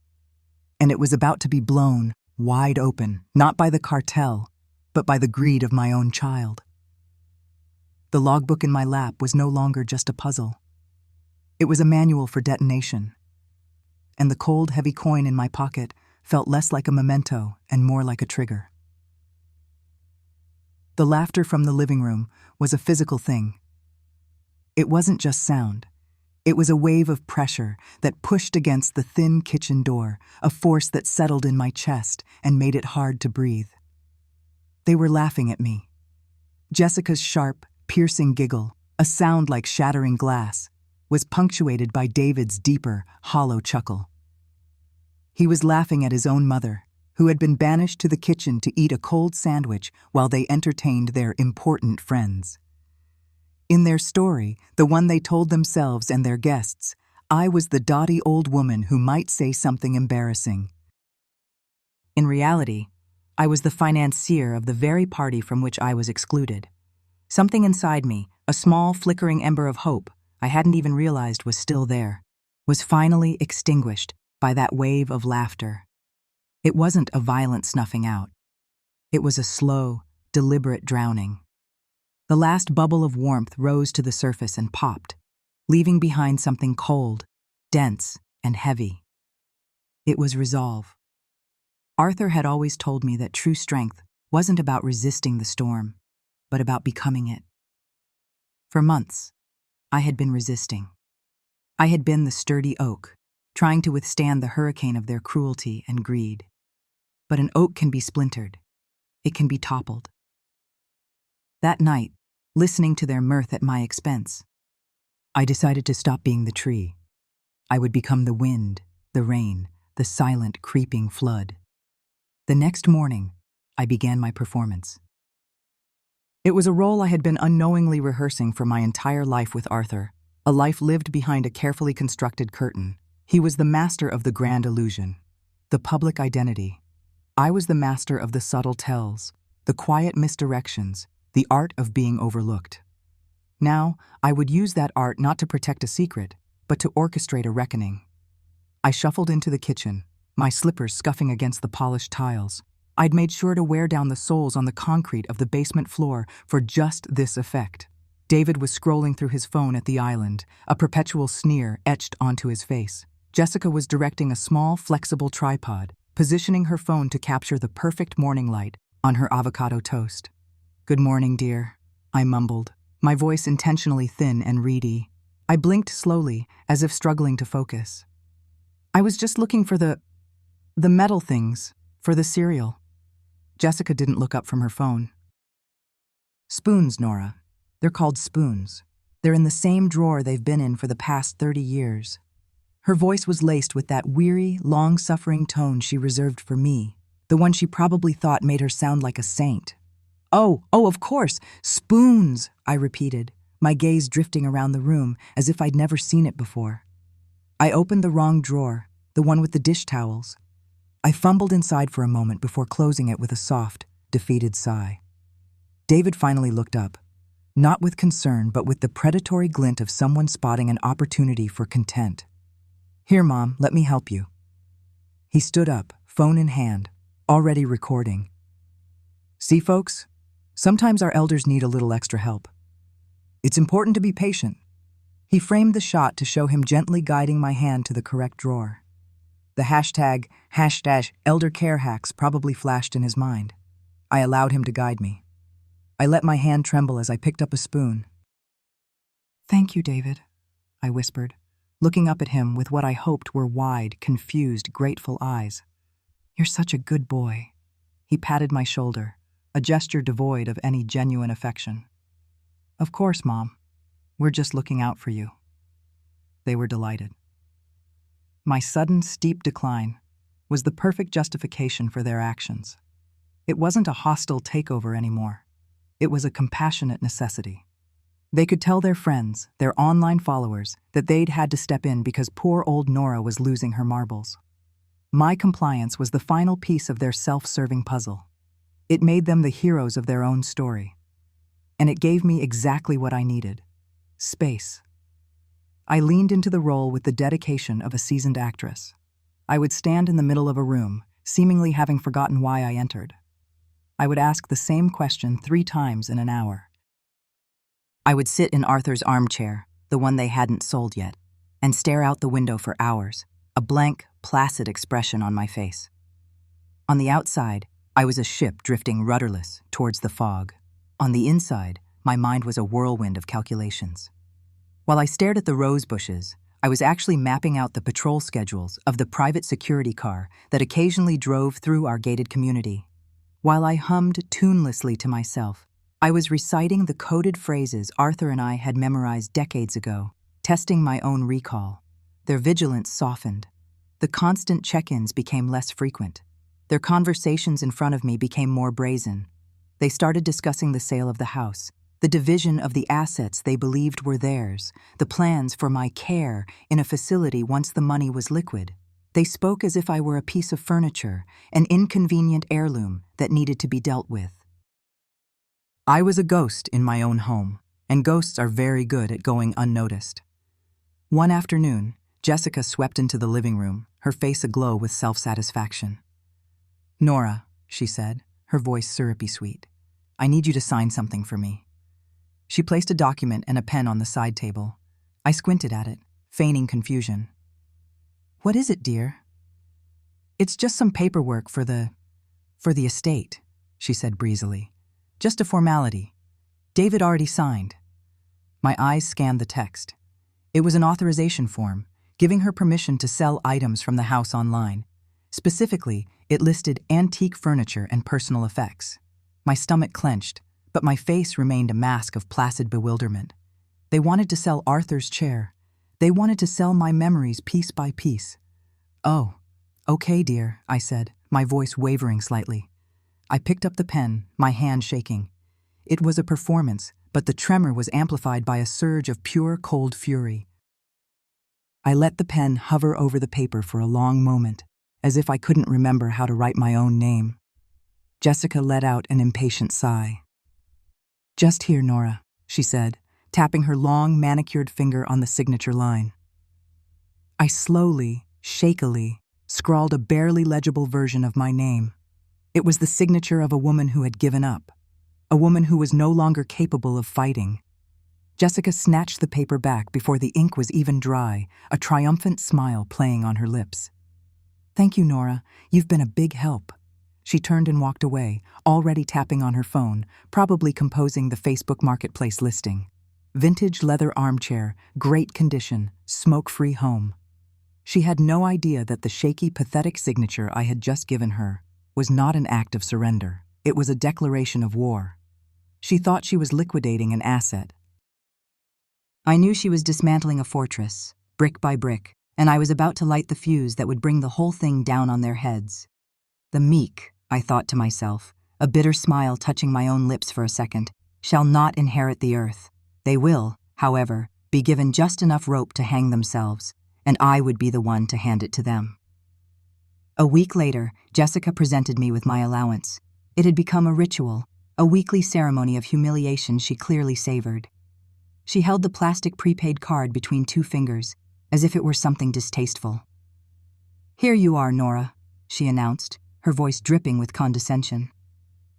And it was about to be blown wide open, not by the cartel, but by the greed of my own child. The logbook in my lap was no longer just a puzzle. It was a manual for detonation. And the cold, heavy coin in my pocket felt less like a memento and more like a trigger. The laughter from the living room was a physical thing. It wasn't just sound. It was a wave of pressure that pushed against the thin kitchen door, a force that settled in my chest and made it hard to breathe. They were laughing at me. Jessica's sharp, piercing giggle, a sound like shattering glass, was punctuated by David's deeper, hollow chuckle. He was laughing at his own mother, who had been banished to the kitchen to eat a cold sandwich while they entertained their important friends. In their story, the one they told themselves and their guests, I was the dotty old woman who might say something embarrassing. In reality, I was the financier of the very party from which I was excluded. Something inside me, a small flickering ember of hope I hadn't even realized was still there, was finally extinguished by that wave of laughter. It wasn't a violent snuffing out. It was a slow, deliberate drowning. The last bubble of warmth rose to the surface and popped, leaving behind something cold, dense, and heavy. It was resolve. Arthur had always told me that true strength wasn't about resisting the storm, but about becoming it. For months, I had been resisting. I had been the sturdy oak, trying to withstand the hurricane of their cruelty and greed. But an oak can be splintered. It can be toppled. That night, listening to their mirth at my expense, I decided to stop being the tree. I would become the wind, the rain, the silent, creeping flood. The next morning, I began my performance. It was a role I had been unknowingly rehearsing for my entire life with Arthur, a life lived behind a carefully constructed curtain. He was the master of the grand illusion, the public identity. I was the master of the subtle tells, the quiet misdirections, the art of being overlooked. Now, I would use that art not to protect a secret, but to orchestrate a reckoning. I shuffled into the kitchen, my slippers scuffing against the polished tiles. I'd made sure to wear down the soles on the concrete of the basement floor for just this effect. David was scrolling through his phone at the island, a perpetual sneer etched onto his face. Jessica was directing a small, flexible tripod, positioning her phone to capture the perfect morning light on her avocado toast. "Good morning, dear," I mumbled, my voice intentionally thin and reedy. I blinked slowly, as if struggling to focus. "I was just looking for the metal things, for the cereal." Jessica didn't look up from her phone. "Spoons, Nora. They're called spoons. They're in the same drawer they've been in for the past 30 years. Her voice was laced with that weary, long-suffering tone she reserved for me, the one she probably thought made her sound like a saint. Oh, of course, spoons," I repeated, my gaze drifting around the room as if I'd never seen it before. I opened the wrong drawer, the one with the dish towels. I fumbled inside for a moment before closing it with a soft, defeated sigh. David finally looked up, not with concern but with the predatory glint of someone spotting an opportunity for content. "Here, Mom, let me help you." He stood up, phone in hand, already recording. "See, folks? Sometimes our elders need a little extra help. It's important to be patient." He framed the shot to show him gently guiding my hand to the correct drawer. The hashtag elder care hacks probably flashed in his mind. I allowed him to guide me. I let my hand tremble as I picked up a spoon. "Thank you, David," I whispered, looking up at him with what I hoped were wide, confused, grateful eyes. "You're such a good boy." He patted my shoulder, a gesture devoid of any genuine affection. "Of course, Mom. We're just looking out for you." They were delighted. My sudden, steep decline was the perfect justification for their actions. It wasn't a hostile takeover anymore. It was a compassionate necessity. They could tell their friends, their online followers, that they'd had to step in because poor old Nora was losing her marbles. My compliance was the final piece of their self-serving puzzle. It made them the heroes of their own story. And it gave me exactly what I needed: space. I leaned into the role with the dedication of a seasoned actress. I would stand in the middle of a room, seemingly having forgotten why I entered. I would ask the same question 3 times in an hour. I would sit in Arthur's armchair, the one they hadn't sold yet, and stare out the window for hours, a blank, placid expression on my face. On the outside, I was a ship drifting rudderless towards the fog. On the inside, my mind was a whirlwind of calculations. While I stared at the rose bushes, I was actually mapping out the patrol schedules of the private security car that occasionally drove through our gated community. While I hummed tunelessly to myself, I was reciting the coded phrases Arthur and I had memorized decades ago, testing my own recall. Their vigilance softened. The constant check-ins became less frequent. Their conversations in front of me became more brazen. They started discussing the sale of the house, the division of the assets they believed were theirs, the plans for my care in a facility once the money was liquid. They spoke as if I were a piece of furniture, an inconvenient heirloom that needed to be dealt with. I was a ghost in my own home, and ghosts are very good at going unnoticed. One afternoon, Jessica swept into the living room, her face aglow with self-satisfaction. "Nora," she said, her voice syrupy sweet, "I need you to sign something for me." She placed a document and a pen on the side table. I squinted at it, feigning confusion. "What is it, dear?" "It's just some paperwork for the estate," she said breezily. "Just a formality. David already signed." My eyes scanned the text. It was an authorization form, giving her permission to sell items from the house online. Specifically, it listed antique furniture and personal effects. My stomach clenched, but my face remained a mask of placid bewilderment. They wanted to sell Arthur's chair. They wanted to sell my memories piece by piece. "Oh, okay, dear," I said, my voice wavering slightly. I picked up the pen, my hand shaking. It was a performance, but the tremor was amplified by a surge of pure, cold fury. I let the pen hover over the paper for a long moment, as if I couldn't remember how to write my own name. Jessica let out an impatient sigh. "Just here, Nora," she said, tapping her long, manicured finger on the signature line. I slowly, shakily, scrawled a barely legible version of my name. It was the signature of a woman who had given up, a woman who was no longer capable of fighting. Jessica snatched the paper back before the ink was even dry, a triumphant smile playing on her lips. "Thank you, Nora. You've been a big help." She turned and walked away, already tapping on her phone, probably composing the Facebook Marketplace listing. Vintage leather armchair, great condition, smoke-free home. She had no idea that the shaky, pathetic signature I had just given her was not an act of surrender. It was a declaration of war. She thought she was liquidating an asset. I knew she was dismantling a fortress, brick by brick, and I was about to light the fuse that would bring the whole thing down on their heads. "The meek," I thought to myself, a bitter smile touching my own lips for a second, "shall not inherit the earth. They will, however, be given just enough rope to hang themselves, and I would be the one to hand it to them." A week later, Jessica presented me with my allowance. It had become a ritual, a weekly ceremony of humiliation she clearly savored. She held the plastic prepaid card between two fingers, as if it were something distasteful. "Here you are, Nora," she announced, her voice dripping with condescension.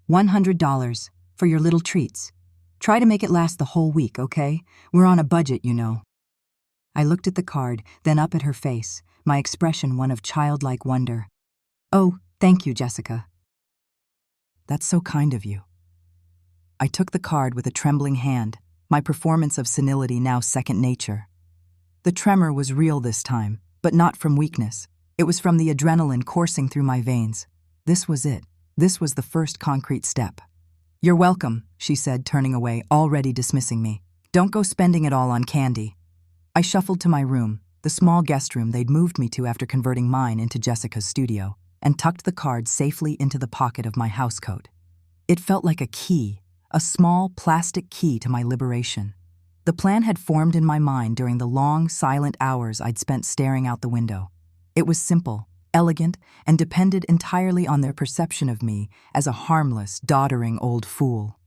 $100 for your little treats. Try to make it last the whole week, okay? We're on a budget, you know." I looked at the card, then up at her face, my expression one of childlike wonder. "Oh, thank you, Jessica." "That's so kind of you." I took the card with a trembling hand, my performance of senility now second nature. The tremor was real this time, but not from weakness. It was from the adrenaline coursing through my veins. This was it. This was the first concrete step. "You're welcome," she said, turning away, already dismissing me. "Don't go spending it all on candy." I shuffled to my room, the small guest room they'd moved me to after converting mine into Jessica's studio, and tucked the card safely into the pocket of my housecoat. It felt like a key, a small plastic key to my liberation. The plan had formed in my mind during the long, silent hours I'd spent staring out the window. It was simple, elegant, and depended entirely on their perception of me as a harmless, doddering old fool.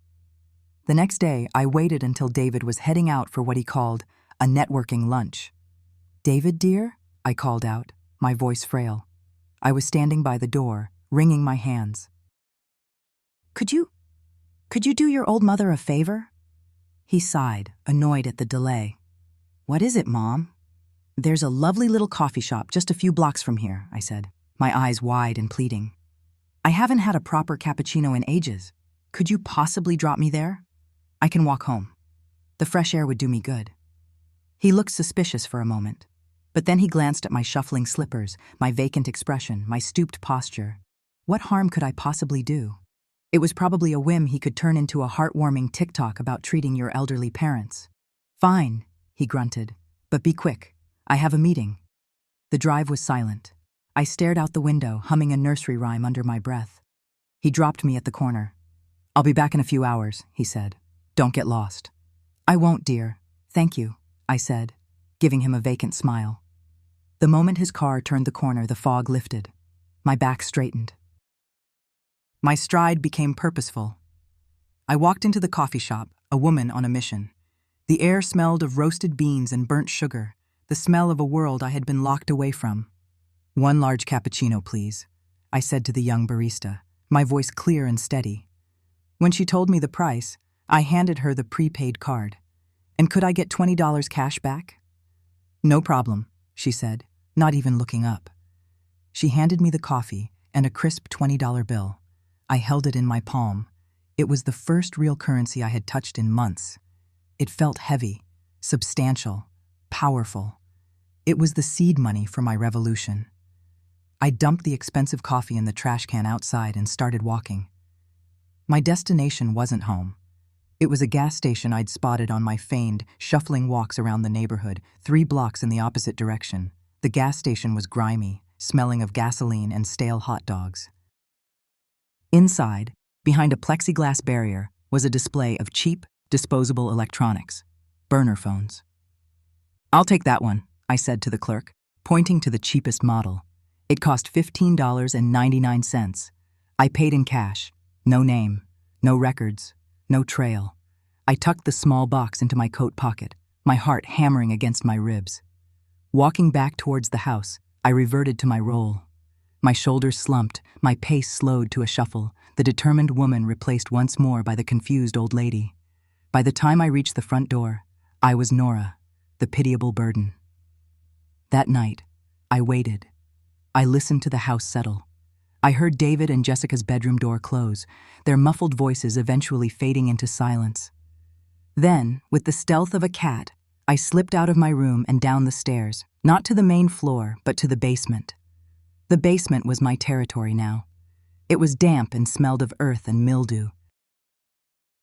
The next day, I waited until David was heading out for what he called a networking lunch. "David, dear?" I called out, my voice frail. I was standing by the door, wringing my hands. Could you do your old mother a favor?" He sighed, annoyed at the delay. "What is it, Mom?" "There's a lovely little coffee shop just a few blocks from here," I said, my eyes wide and pleading. "I haven't had a proper cappuccino in ages. Could you possibly drop me there? I can walk home. The fresh air would do me good." He looked suspicious for a moment, but then he glanced at my shuffling slippers, my vacant expression, my stooped posture. What harm could I possibly do? It was probably a whim he could turn into a heartwarming TikTok about treating your elderly parents. "Fine," he grunted, "but be quick. I have a meeting." The drive was silent. I stared out the window, humming a nursery rhyme under my breath. He dropped me at the corner. "I'll be back in a few hours," he said. "Don't get lost." "I won't, dear. Thank you," I said, giving him a vacant smile. The moment his car turned the corner, the fog lifted. My back straightened. My stride became purposeful. I walked into the coffee shop, a woman on a mission. The air smelled of roasted beans and burnt sugar, the smell of a world I had been locked away from. "One large cappuccino, please," I said to the young barista, my voice clear and steady. When she told me the price, I handed her the prepaid card. "And could I get $20 cash back?" "No problem," she said, not even looking up. She handed me the coffee and a crisp $20 bill. I held it in my palm. It was the first real currency I had touched in months. It felt heavy, substantial, powerful. It was the seed money for my revolution. I dumped the expensive coffee in the trash can outside and started walking. My destination wasn't home. It was a gas station I'd spotted on my feigned, shuffling walks around the neighborhood, 3 blocks in the opposite direction. The gas station was grimy, smelling of gasoline and stale hot dogs. Inside, behind a plexiglass barrier, was a display of cheap, disposable electronics, burner phones. "I'll take that one," I said to the clerk, pointing to the cheapest model. It cost $15.99. I paid in cash. No name, no records, no trail. I tucked the small box into my coat pocket, my heart hammering against my ribs. Walking back towards the house, I reverted to my role. My shoulders slumped, my pace slowed to a shuffle, the determined woman replaced once more by the confused old lady. By the time I reached the front door, I was Nora, the pitiable burden. That night, I waited. I listened to the house settle. I heard David and Jessica's bedroom door close, their muffled voices eventually fading into silence. Then, with the stealth of a cat, I slipped out of my room and down the stairs, not to the main floor, but to the basement. The basement was my territory now. It was damp and smelled of earth and mildew.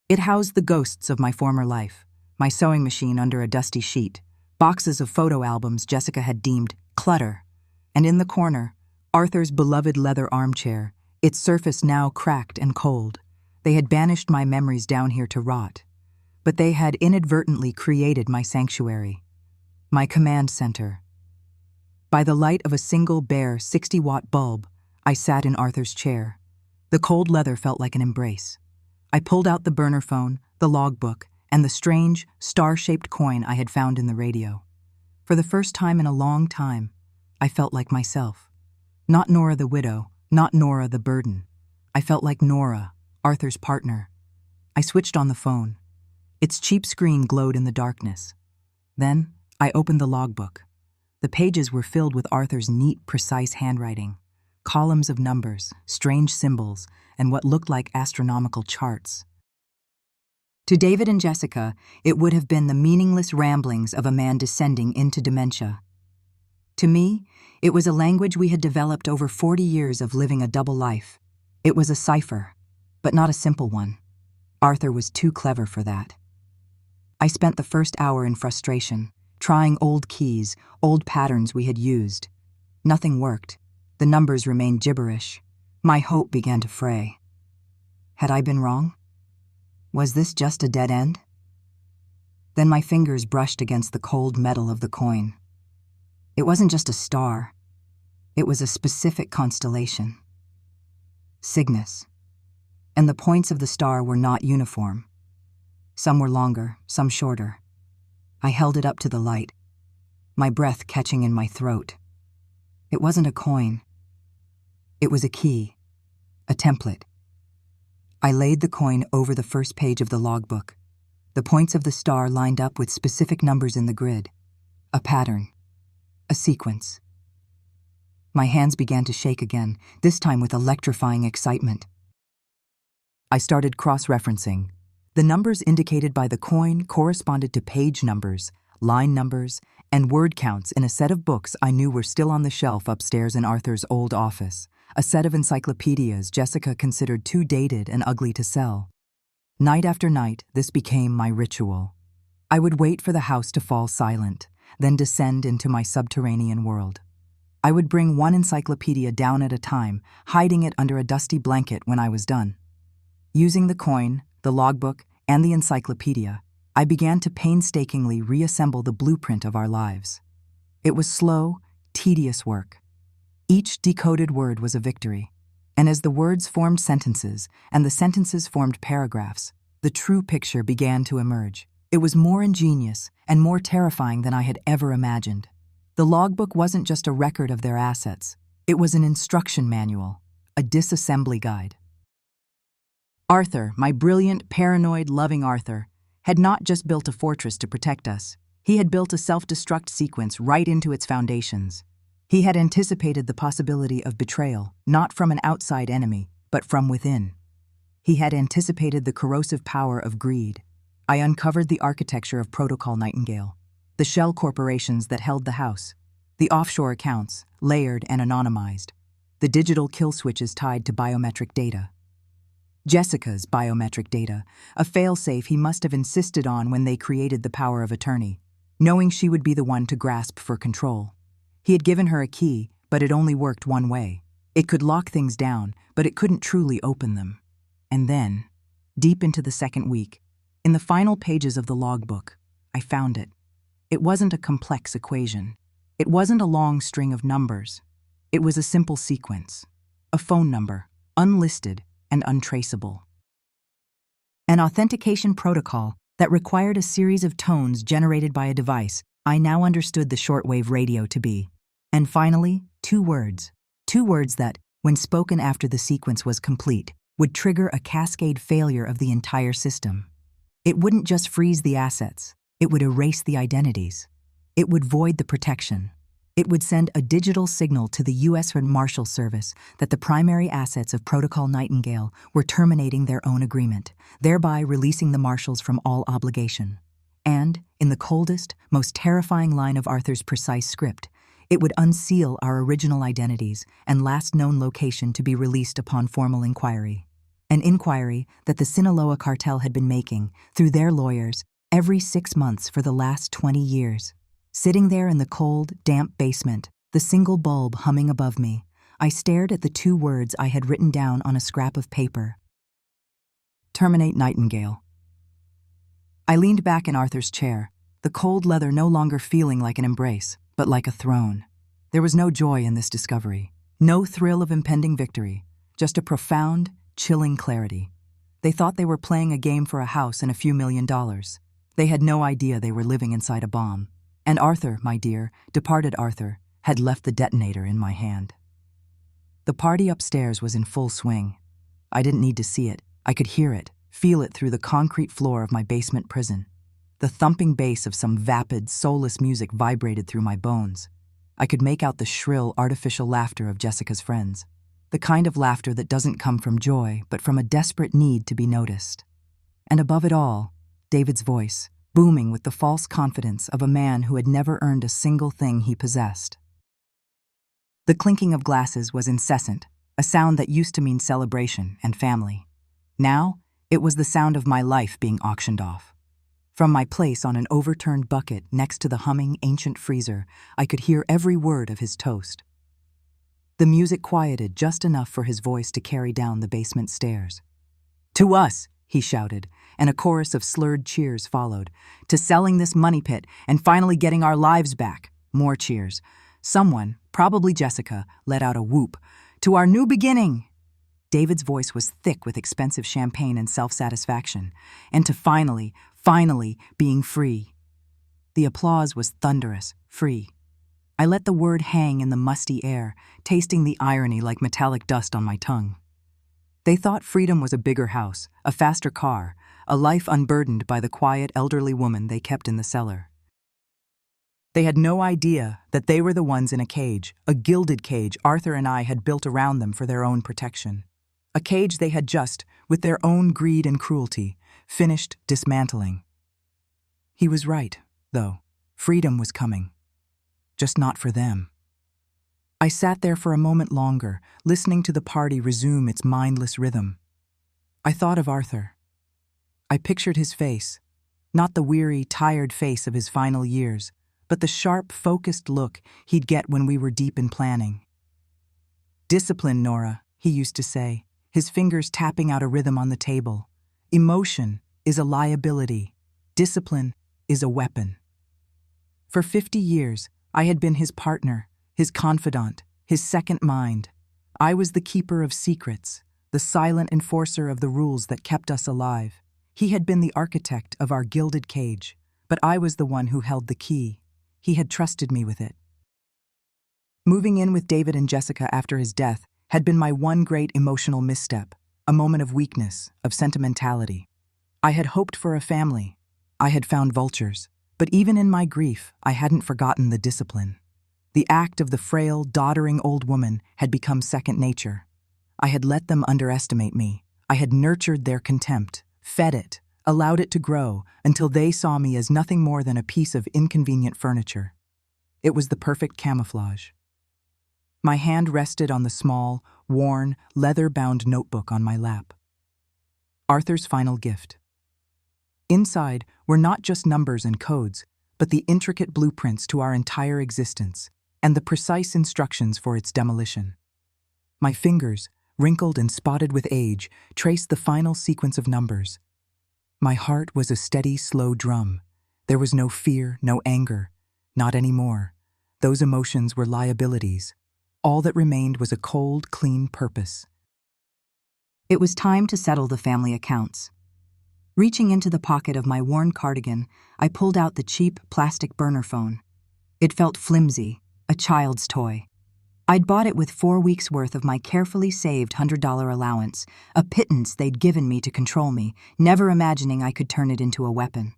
It housed the ghosts of my former life, my sewing machine under a dusty sheet, boxes of photo albums Jessica had deemed clutter, and in the corner, Arthur's beloved leather armchair, its surface now cracked and cold. They had banished my memories down here to rot, but they had inadvertently created my sanctuary, my command center. By the light of a single bare 60-watt bulb, I sat in Arthur's chair. The cold leather felt like an embrace. I pulled out the burner phone, the logbook, and the strange, star-shaped coin I had found in the radio. For the first time in a long time, I felt like myself. Not Nora the widow, not Nora the burden. I felt like Nora, Arthur's partner. I switched on the phone. Its cheap screen glowed in the darkness. Then, I opened the logbook. The pages were filled with Arthur's neat, precise handwriting. Columns of numbers, strange symbols, and what looked like astronomical charts. To David and Jessica, it would have been the meaningless ramblings of a man descending into dementia. To me, it was a language we had developed over 40 years of living a double life. It was a cipher, but not a simple one. Arthur was too clever for that. I spent the first hour in frustration, trying old keys, old patterns we had used. Nothing worked. The numbers remained gibberish. My hope began to fray. Had I been wrong? Was this just a dead end? Then my fingers brushed against the cold metal of the coin. It wasn't just a star. It was a specific constellation. Cygnus. And the points of the star were not uniform. Some were longer, some shorter. I held it up to the light, my breath catching in my throat. It wasn't a coin. It was a key, a template. I laid the coin over the first page of the logbook. The points of the star lined up with specific numbers in the grid. A pattern. A sequence. My hands began to shake again, this time with electrifying excitement. I started cross-referencing. The numbers indicated by the coin corresponded to page numbers, line numbers, and word counts in a set of books I knew were still on the shelf upstairs in Arthur's old office, a set of encyclopedias Jessica considered too dated and ugly to sell. Night after night, this became my ritual. I would wait for the house to fall silent, then descend into my subterranean world. I would bring one encyclopedia down at a time, hiding it under a dusty blanket when I was done. Using the coin, the logbook, and the encyclopedia, I began to painstakingly reassemble the blueprint of our lives. It was slow, tedious work. Each decoded word was a victory, and as the words formed sentences and the sentences formed paragraphs, the true picture began to emerge. It was more ingenious and more terrifying than I had ever imagined. The logbook wasn't just a record of their assets. It was an instruction manual, a disassembly guide. Arthur, my brilliant, paranoid, loving Arthur, had not just built a fortress to protect us. He had built a self-destruct sequence right into its foundations. He had anticipated the possibility of betrayal, not from an outside enemy, but from within. He had anticipated the corrosive power of greed. I uncovered the architecture of Protocol Nightingale, the shell corporations that held the house, the offshore accounts, layered and anonymized, the digital kill switches tied to biometric data. Jessica's biometric data, a failsafe he must have insisted on when they created the power of attorney, knowing she would be the one to grasp for control. He had given her a key, but it only worked one way. It could lock things down, but it couldn't truly open them. And then, deep into the second week, in the final pages of the logbook, I found it. It wasn't a complex equation. It wasn't a long string of numbers. It was a simple sequence. A phone number, unlisted and untraceable. An authentication protocol that required a series of tones generated by a device I now understood the shortwave radio to be. And finally, two words that, when spoken after the sequence was complete, would trigger a cascade failure of the entire system. It wouldn't just freeze the assets, it would erase the identities. It would void the protection. It would send a digital signal to the U.S. Marshal Service that the primary assets of Protocol Nightingale were terminating their own agreement, thereby releasing the Marshals from all obligation. And, in the coldest, most terrifying line of Arthur's precise script, it would unseal our original identities and last known location to be released upon formal inquiry. An inquiry that the Sinaloa cartel had been making, through their lawyers, every 6 months for the last 20 years. Sitting there in the cold, damp basement, the single bulb humming above me, I stared at the two words I had written down on a scrap of paper. Terminate Nightingale. I leaned back in Arthur's chair, the cold leather no longer feeling like an embrace, but like a throne. There was no joy in this discovery, no thrill of impending victory, just a profound, chilling clarity. They thought they were playing a game for a house and a few $1 million. They had no idea they were living inside a bomb. And Arthur, my dear, departed Arthur, had left the detonator in my hand. The party upstairs was in full swing. I didn't need to see it. I could hear it, feel it through the concrete floor of my basement prison. The thumping bass of some vapid, soulless music vibrated through my bones. I could make out the shrill, artificial laughter of Jessica's friends. The kind of laughter that doesn't come from joy, but from a desperate need to be noticed. And above it all, David's voice, booming with the false confidence of a man who had never earned a single thing he possessed. The clinking of glasses was incessant, a sound that used to mean celebration and family. Now, it was the sound of my life being auctioned off. From my place on an overturned bucket next to the humming ancient freezer, I could hear every word of his toast. The music quieted just enough for his voice to carry down the basement stairs. "To us," he shouted, and a chorus of slurred cheers followed. "To selling this money pit and finally getting our lives back." More cheers. Someone, probably Jessica, let out a whoop. "To our new beginning!" David's voice was thick with expensive champagne and self-satisfaction. And to finally being free. The applause was thunderous, free. I let the word hang in the musty air, tasting the irony like metallic dust on my tongue. They thought freedom was a bigger house, a faster car, a life unburdened by the quiet elderly woman they kept in the cellar. They had no idea that they were the ones in a cage, a gilded cage Arthur and I had built around them for their own protection. A cage they had just, with their own greed and cruelty, finished dismantling. He was right, though. Freedom was coming. Just not for them. I sat there for a moment longer, listening to the party resume its mindless rhythm. I thought of Arthur. I pictured his face, not the weary, tired face of his final years, but the sharp, focused look he'd get when we were deep in planning. "Discipline, Nora," he used to say, his fingers tapping out a rhythm on the table. "Emotion is a liability. Discipline is a weapon." For 50 years, I had been his partner, his confidant, his second mind. I was the keeper of secrets, the silent enforcer of the rules that kept us alive. He had been the architect of our gilded cage, but I was the one who held the key. He had trusted me with it. Moving in with David and Jessica after his death had been my one great emotional misstep, a moment of weakness, of sentimentality. I had hoped for a family. I had found vultures. But even in my grief, I hadn't forgotten the discipline. The act of the frail, doddering old woman had become second nature. I had let them underestimate me. I had nurtured their contempt, fed it, allowed it to grow, until they saw me as nothing more than a piece of inconvenient furniture. It was the perfect camouflage. My hand rested on the small, worn, leather-bound notebook on my lap. Arthur's final gift. Inside were not just numbers and codes, but the intricate blueprints to our entire existence and the precise instructions for its demolition. My fingers, wrinkled and spotted with age, traced the final sequence of numbers. My heart was a steady, slow drum. There was no fear, no anger. Not anymore. Those emotions were liabilities. All that remained was a cold, clean purpose. It was time to settle the family accounts. Reaching into the pocket of my worn cardigan, I pulled out the cheap plastic burner phone. It felt flimsy, a child's toy. I'd bought it with 4 weeks' worth of my carefully saved $100 allowance, a pittance they'd given me to control me, never imagining I could turn it into a weapon.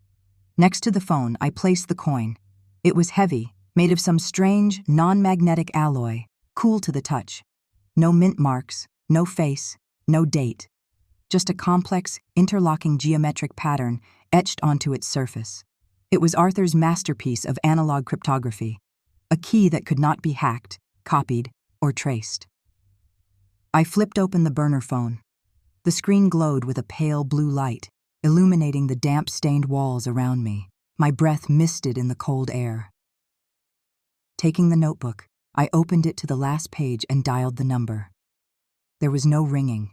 Next to the phone, I placed the coin. It was heavy, made of some strange, non-magnetic alloy, cool to the touch. No mint marks, no face, no date. Just a complex, interlocking geometric pattern etched onto its surface. It was Arthur's masterpiece of analog cryptography, a key that could not be hacked, copied, or traced. I flipped open the burner phone. The screen glowed with a pale blue light, illuminating the damp-stained walls around me. My breath misted in the cold air. Taking the notebook, I opened it to the last page and dialed the number. There was no ringing.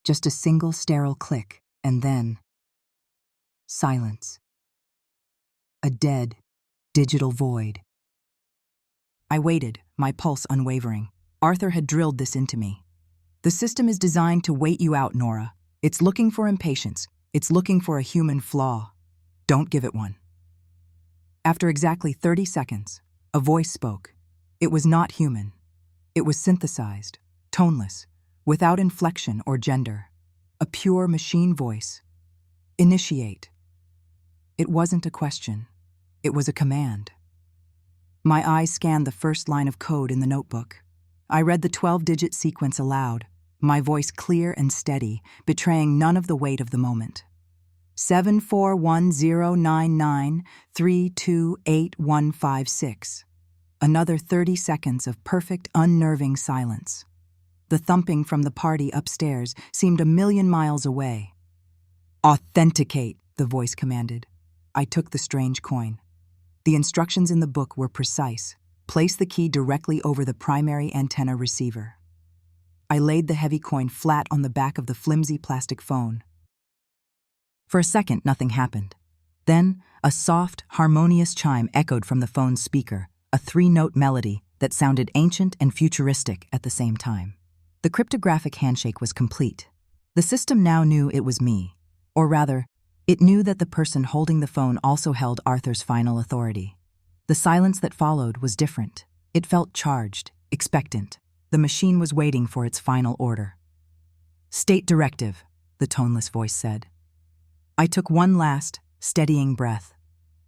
Just a single sterile click, and then silence. A dead, digital void. I waited, my pulse unwavering. Arthur had drilled this into me. The system is designed to wait you out, Nora. It's looking for impatience. It's looking for a human flaw. Don't give it one. After exactly 30 seconds, a voice spoke. It was not human. It was synthesized, toneless, without inflection or gender. A pure machine voice. Initiate. It wasn't a question. It was a command. My eyes scanned the first line of code in the notebook. I read the 12-digit sequence aloud, my voice clear and steady, betraying none of the weight of the moment. 741099328156. Another 30 seconds of perfect, unnerving silence. The thumping from the party upstairs seemed a million miles away. "Authenticate," the voice commanded. I took the strange coin. The instructions in the book were precise. Place the key directly over the primary antenna receiver. I laid the heavy coin flat on the back of the flimsy plastic phone. For a second, nothing happened. Then, a soft, harmonious chime echoed from the phone's speaker, a 3-note melody that sounded ancient and futuristic at the same time. The cryptographic handshake was complete. The system now knew it was me. Or rather, it knew that the person holding the phone also held Arthur's final authority. The silence that followed was different. It felt charged, expectant. The machine was waiting for its final order. "State directive," the toneless voice said. I took one last, steadying breath.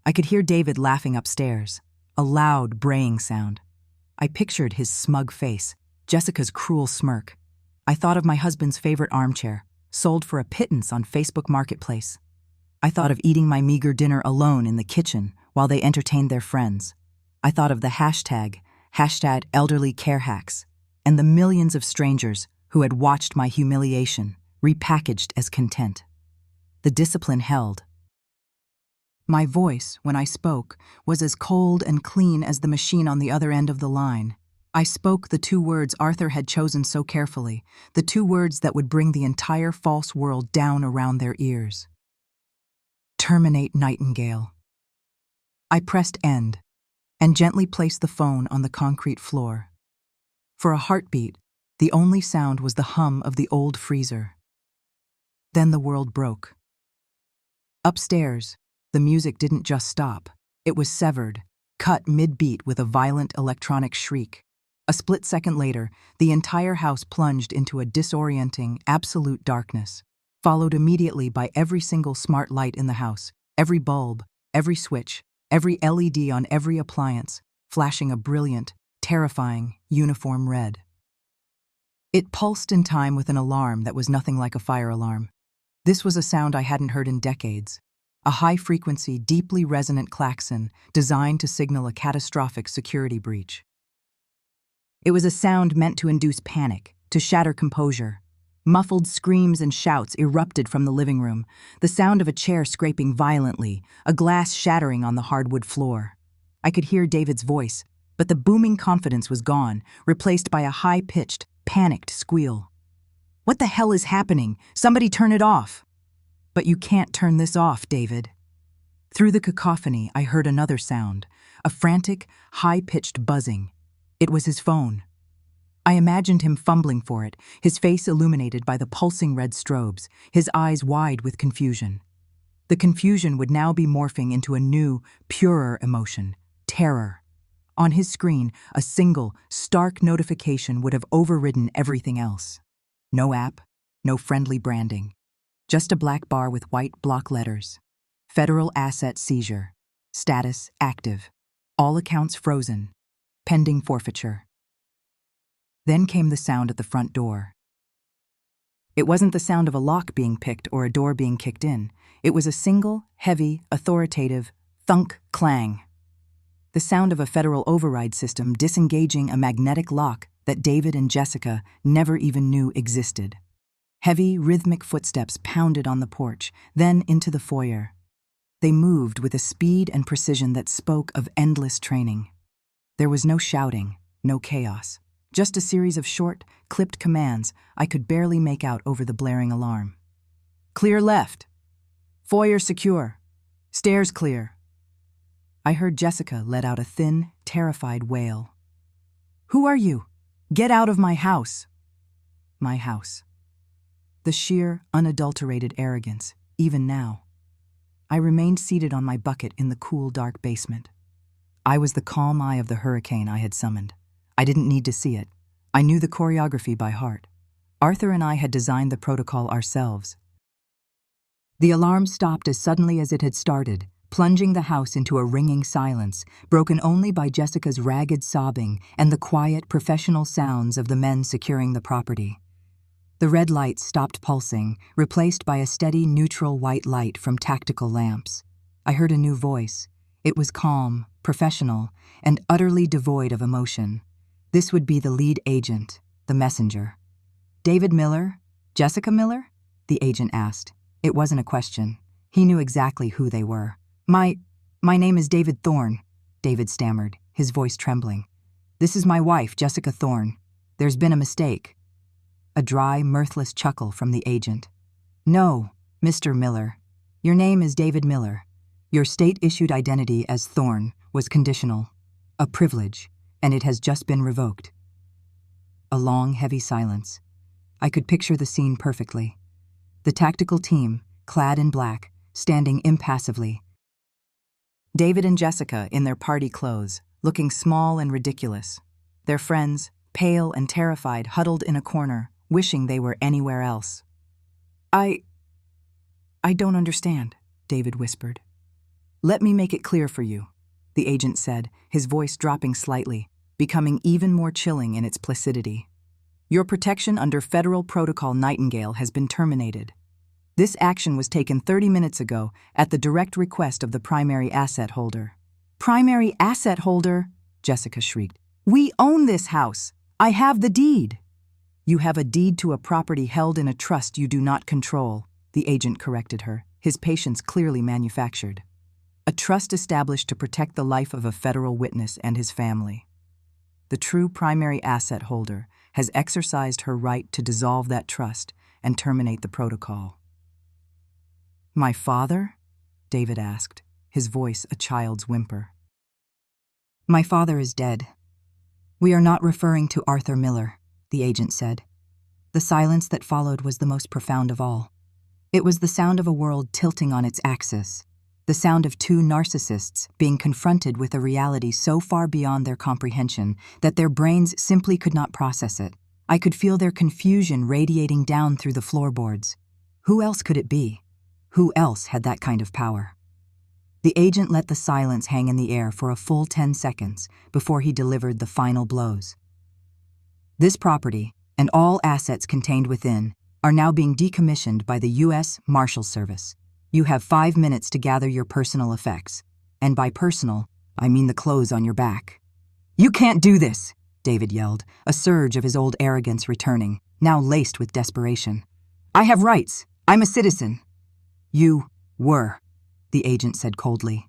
I could hear David laughing upstairs, a loud, braying sound. I pictured his smug face, Jessica's cruel smirk. I thought of my husband's favorite armchair, sold for a pittance on Facebook Marketplace. I thought of eating my meager dinner alone in the kitchen while they entertained their friends. I thought of the hashtag elderly care hacks, and the millions of strangers who had watched my humiliation, repackaged as content. The discipline held. My voice, when I spoke, was as cold and clean as the machine on the other end of the line. I spoke the two words Arthur had chosen so carefully, the two words that would bring the entire false world down around their ears. Terminate Nightingale. I pressed end and gently placed the phone on the concrete floor. For a heartbeat, the only sound was the hum of the old freezer. Then the world broke. Upstairs, the music didn't just stop. It was severed, cut mid-beat with a violent electronic shriek. A split second later, the entire house plunged into a disorienting, absolute darkness, followed immediately by every single smart light in the house, every bulb, every switch, every LED on every appliance, flashing a brilliant, terrifying, uniform red. It pulsed in time with an alarm that was nothing like a fire alarm. This was a sound I hadn't heard in decades. A high-frequency, deeply resonant klaxon designed to signal a catastrophic security breach. It was a sound meant to induce panic, to shatter composure. Muffled screams and shouts erupted from the living room, the sound of a chair scraping violently, a glass shattering on the hardwood floor. I could hear David's voice, but the booming confidence was gone, replaced by a high-pitched, panicked squeal. "What the hell is happening? Somebody turn it off!" "But you can't turn this off, David." Through the cacophony, I heard another sound, a frantic, high-pitched buzzing. It was his phone. I imagined him fumbling for it, his face illuminated by the pulsing red strobes, his eyes wide with confusion. The confusion would now be morphing into a new, purer emotion, terror. On his screen, a single, stark notification would have overridden everything else. No app, no friendly branding. Just a black bar with white block letters. Federal asset seizure. Status active. All accounts frozen. Pending forfeiture. Then came the sound at the front door. It wasn't the sound of a lock being picked or a door being kicked in. It was a single, heavy, authoritative thunk clang. The sound of a federal override system disengaging a magnetic lock that David and Jessica never even knew existed. Heavy, rhythmic footsteps pounded on the porch, then into the foyer. They moved with a speed and precision that spoke of endless training. There was no shouting, no chaos, just a series of short, clipped commands I could barely make out over the blaring alarm. "Clear left. Foyer secure. Stairs clear." I heard Jessica let out a thin, terrified wail. "Who are you? Get out of my house." My house. The sheer, unadulterated arrogance, even now. I remained seated on my bucket in the cool, dark basement. I was the calm eye of the hurricane I had summoned. I didn't need to see it. I knew the choreography by heart. Arthur and I had designed the protocol ourselves. The alarm stopped as suddenly as it had started, plunging the house into a ringing silence, broken only by Jessica's ragged sobbing and the quiet, professional sounds of the men securing the property. The red light stopped pulsing, replaced by a steady, neutral white light from tactical lamps. I heard a new voice. It was calm, professional, and utterly devoid of emotion. This would be the lead agent, the messenger. "David Miller? Jessica Miller?" the agent asked. It wasn't a question. He knew exactly who they were. My name is David Thorne," David stammered, his voice trembling. "This is my wife, Jessica Thorne. There's been a mistake." A dry, mirthless chuckle from the agent. "No, Mr. Miller. Your name is David Miller. Your state-issued identity as Thorne was conditional, a privilege, and it has just been revoked." A long, heavy silence. I could picture the scene perfectly. The tactical team, clad in black, standing impassively. David and Jessica in their party clothes, looking small and ridiculous. Their friends, pale and terrified, huddled in a corner, wishing they were anywhere else. I don't understand," David whispered. "Let me make it clear for you," the agent said, his voice dropping slightly, becoming even more chilling in its placidity. "Your protection under Federal Protocol Nightingale has been terminated. This action was taken 30 minutes ago at the direct request of the primary asset holder." "Primary asset holder?" Jessica shrieked. "We own this house. I have the deed." "You have a deed to a property held in a trust you do not control," the agent corrected her, his patience clearly manufactured. A trust established to protect the life of a federal witness and his family. The true primary asset holder has exercised her right to dissolve that trust and terminate the protocol. "My father?" David asked, his voice a child's whimper. "My father is dead. We are not referring to Arthur Miller," the agent said. The silence that followed was the most profound of all. It was the sound of a world tilting on its axis, the sound of two narcissists being confronted with a reality so far beyond their comprehension that their brains simply could not process it. I could feel their confusion radiating down through the floorboards. Who else could it be? Who else had that kind of power? The agent let the silence hang in the air for a full 10 seconds before he delivered the final blows. "This property, and all assets contained within, are now being decommissioned by the U.S. Marshals Service. You have 5 minutes to gather your personal effects. And by personal, I mean the clothes on your back." "You can't do this!" David yelled, a surge of his old arrogance returning, now laced with desperation. "I have rights. I'm a citizen." "You were," the agent said coldly.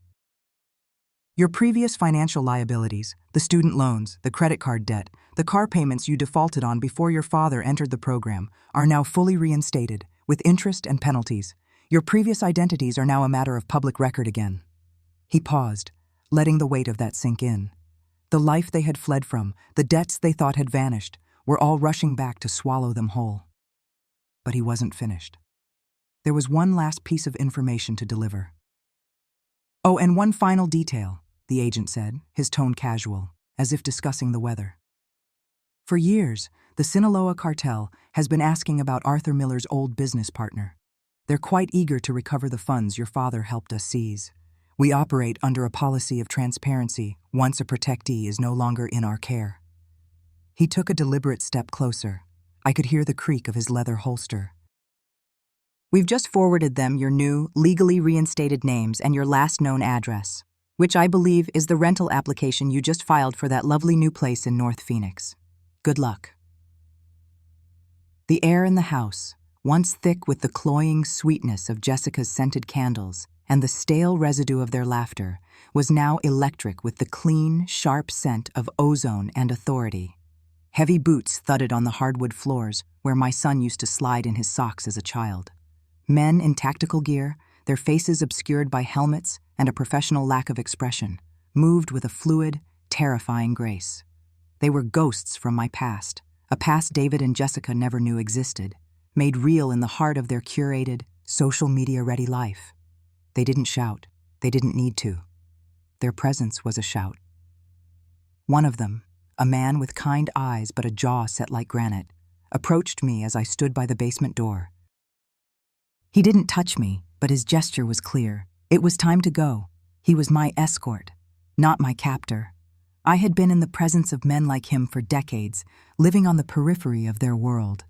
"Your previous financial liabilities, the student loans, the credit card debt, the car payments you defaulted on before your father entered the program, are now fully reinstated, with interest and penalties. Your previous identities are now a matter of public record again." He paused, letting the weight of that sink in. The life they had fled from, the debts they thought had vanished, were all rushing back to swallow them whole. But he wasn't finished. There was one last piece of information to deliver. "Oh, and one final detail," the agent said, his tone casual, as if discussing the weather. "For years, the Sinaloa cartel has been asking about Arthur Miller's old business partner. They're quite eager to recover the funds your father helped us seize. We operate under a policy of transparency once a protectee is no longer in our care." He took a deliberate step closer. I could hear the creak of his leather holster. "We've just forwarded them your new, legally reinstated names and your last known address, which I believe is the rental application you just filed for that lovely new place in North Phoenix. Good luck." The air in the house, once thick with the cloying sweetness of Jessica's scented candles and the stale residue of their laughter, was now electric with the clean, sharp scent of ozone and authority. Heavy boots thudded on the hardwood floors where my son used to slide in his socks as a child. Men in tactical gear, their faces obscured by helmets and a professional lack of expression, moved with a fluid, terrifying grace. They were ghosts from my past, a past David and Jessica never knew existed, made real in the heart of their curated, social media-ready life. They didn't shout. They didn't need to. Their presence was a shout. One of them, a man with kind eyes but a jaw set like granite, approached me as I stood by the basement door. He didn't touch me, but his gesture was clear. It was time to go. He was my escort, not my captor. I had been in the presence of men like him for decades, living on the periphery of their world.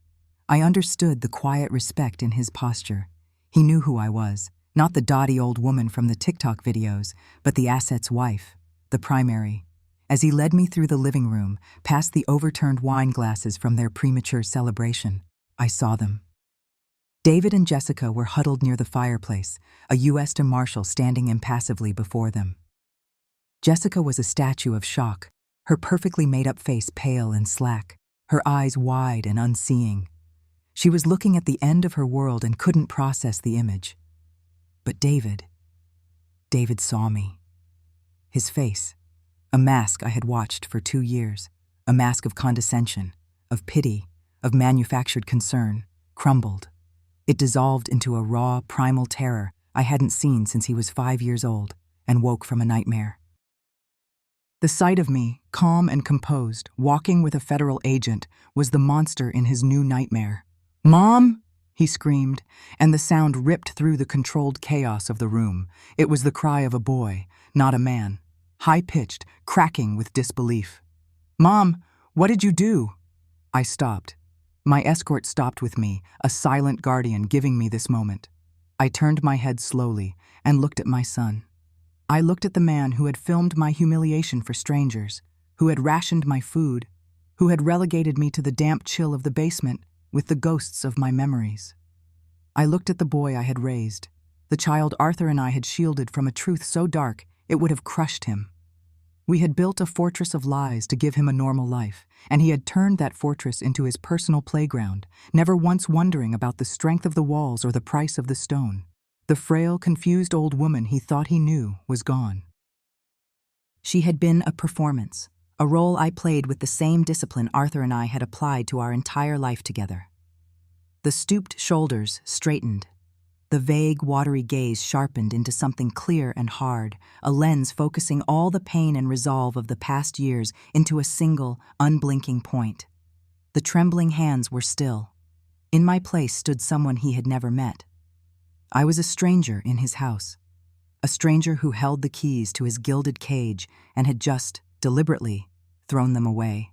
I understood the quiet respect in his posture. He knew who I was, not the dotty old woman from the TikTok videos, but the asset's wife, the primary. As he led me through the living room, past the overturned wine glasses from their premature celebration, I saw them. David and Jessica were huddled near the fireplace, a U.S. Marshal standing impassively before them. Jessica was a statue of shock, her perfectly made-up face pale and slack, her eyes wide and unseeing. She was looking at the end of her world and couldn't process the image. But David saw me. His face, a mask I had watched for 2 years, a mask of condescension, of pity, of manufactured concern, crumbled. It dissolved into a raw, primal terror I hadn't seen since he was 5 years old and woke from a nightmare. The sight of me, calm and composed, walking with a federal agent, was the monster in his new nightmare. "Mom!" he screamed, and the sound ripped through the controlled chaos of the room. It was the cry of a boy, not a man, high-pitched, cracking with disbelief. "Mom, what did you do?" I stopped. My escort stopped with me, a silent guardian giving me this moment. I turned my head slowly and looked at my son. I looked at the man who had filmed my humiliation for strangers, who had rationed my food, who had relegated me to the damp chill of the basement with the ghosts of my memories. I looked at the boy I had raised, the child Arthur and I had shielded from a truth so dark it would have crushed him. We had built a fortress of lies to give him a normal life, and he had turned that fortress into his personal playground, never once wondering about the strength of the walls or the price of the stone. The frail, confused old woman he thought he knew was gone. She had been a performance, a role I played with the same discipline Arthur and I had applied to our entire life together. The stooped shoulders straightened. The vague, watery gaze sharpened into something clear and hard, a lens focusing all the pain and resolve of the past years into a single, unblinking point. The trembling hands were still. In my place stood someone he had never met. I was a stranger in his house, a stranger who held the keys to his gilded cage and had just, deliberately, thrown them away.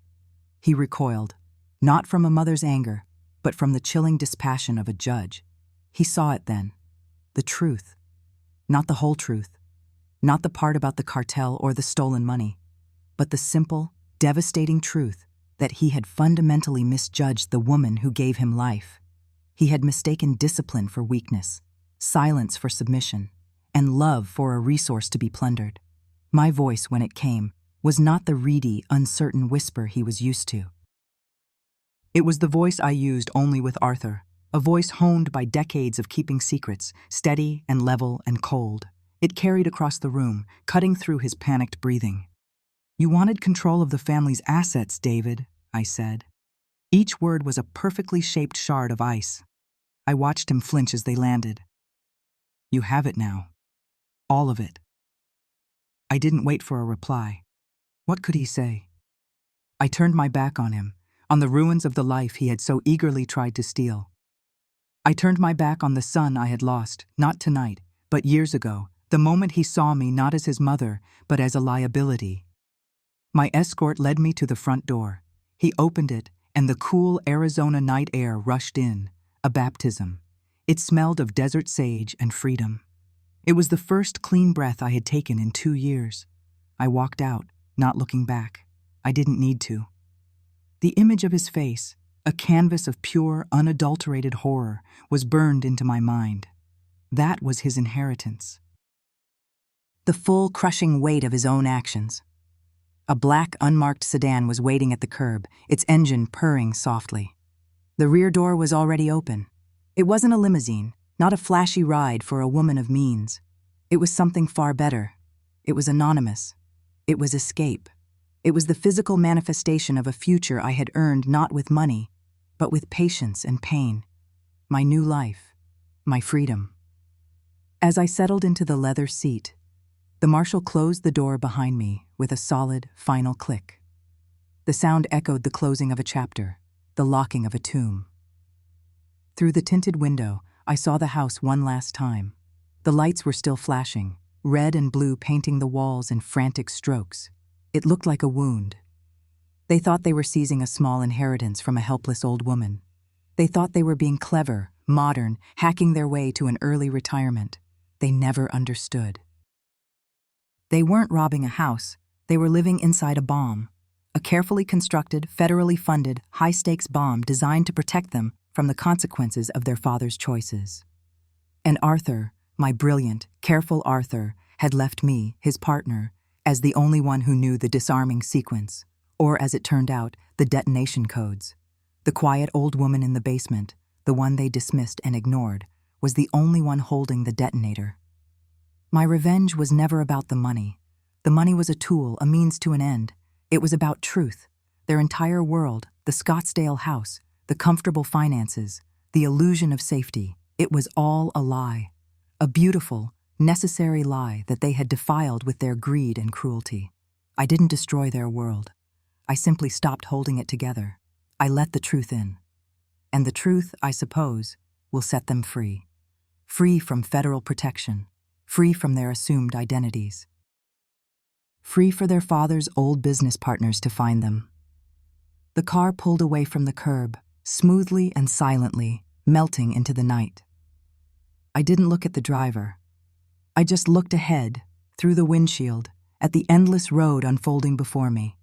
He recoiled, not from a mother's anger, but from the chilling dispassion of a judge. He saw it then. The truth. Not the whole truth. Not the part about the cartel or the stolen money, but the simple, devastating truth that he had fundamentally misjudged the woman who gave him life. He had mistaken discipline for weakness, silence for submission, and love for a resource to be plundered. My voice, when it came, was not the reedy, uncertain whisper he was used to. It was the voice I used only with Arthur, a voice honed by decades of keeping secrets, steady and level and cold. It carried across the room, cutting through his panicked breathing. "You wanted control of the family's assets, David," I said. Each word was a perfectly shaped shard of ice. I watched him flinch as they landed. "You have it now. All of it." I didn't wait for a reply. What could he say? I turned my back on him, on the ruins of the life he had so eagerly tried to steal. I turned my back on the son I had lost, not tonight, but years ago, the moment he saw me not as his mother, but as a liability. My escort led me to the front door. He opened it, and the cool Arizona night air rushed in, a baptism. It smelled of desert sage and freedom. It was the first clean breath I had taken in 2 years. I walked out, not looking back. I didn't need to. The image of his face, a canvas of pure, unadulterated horror, was burned into my mind. That was his inheritance. The full, crushing weight of his own actions. A black, unmarked sedan was waiting at the curb, its engine purring softly. The rear door was already open. It wasn't a limousine, not a flashy ride for a woman of means. It was something far better. It was anonymous. It was escape. It was the physical manifestation of a future I had earned not with money, but with patience and pain. My new life. My freedom. As I settled into the leather seat, the marshal closed the door behind me with a solid, final click. The sound echoed the closing of a chapter, the locking of a tomb. Through the tinted window, I saw the house one last time. The lights were still flashing, red and blue painting the walls in frantic strokes. It looked like a wound. They thought they were seizing a small inheritance from a helpless old woman. They thought they were being clever, modern, hacking their way to an early retirement. They never understood. They weren't robbing a house. They were living inside a bomb. A carefully constructed, federally funded, high-stakes bomb designed to protect them from the consequences of their father's choices. And Arthur, my brilliant, careful Arthur, had left me, his partner, as the only one who knew the disarming sequence, or as it turned out, the detonation codes. The quiet old woman in the basement, the one they dismissed and ignored, was the only one holding the detonator. My revenge was never about the money. The money was a tool, a means to an end. It was about truth. Their entire world, the Scottsdale house, the comfortable finances, the illusion of safety, it was all a lie. A beautiful, necessary lie that they had defiled with their greed and cruelty. I didn't destroy their world. I simply stopped holding it together. I let the truth in. And the truth, I suppose, will set them free. Free from federal protection. Free from their assumed identities. Free for their father's old business partners to find them. The car pulled away from the curb, smoothly and silently, melting into the night. I didn't look at the driver. I just looked ahead, through the windshield, at the endless road unfolding before me.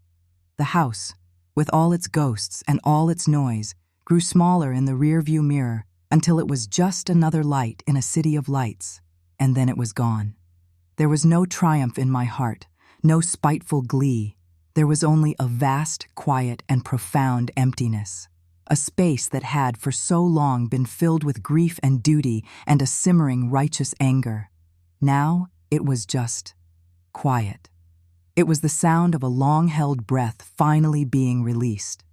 The house, with all its ghosts and all its noise, grew smaller in the rearview mirror until it was just another light in a city of lights. and then it was gone. There was no triumph in my heart, no spiteful glee. There was only a vast, quiet, and profound emptiness. A space that had for so long been filled with grief and duty and a simmering righteous anger. Now it was just quiet. It was the sound of a long-held breath finally being released.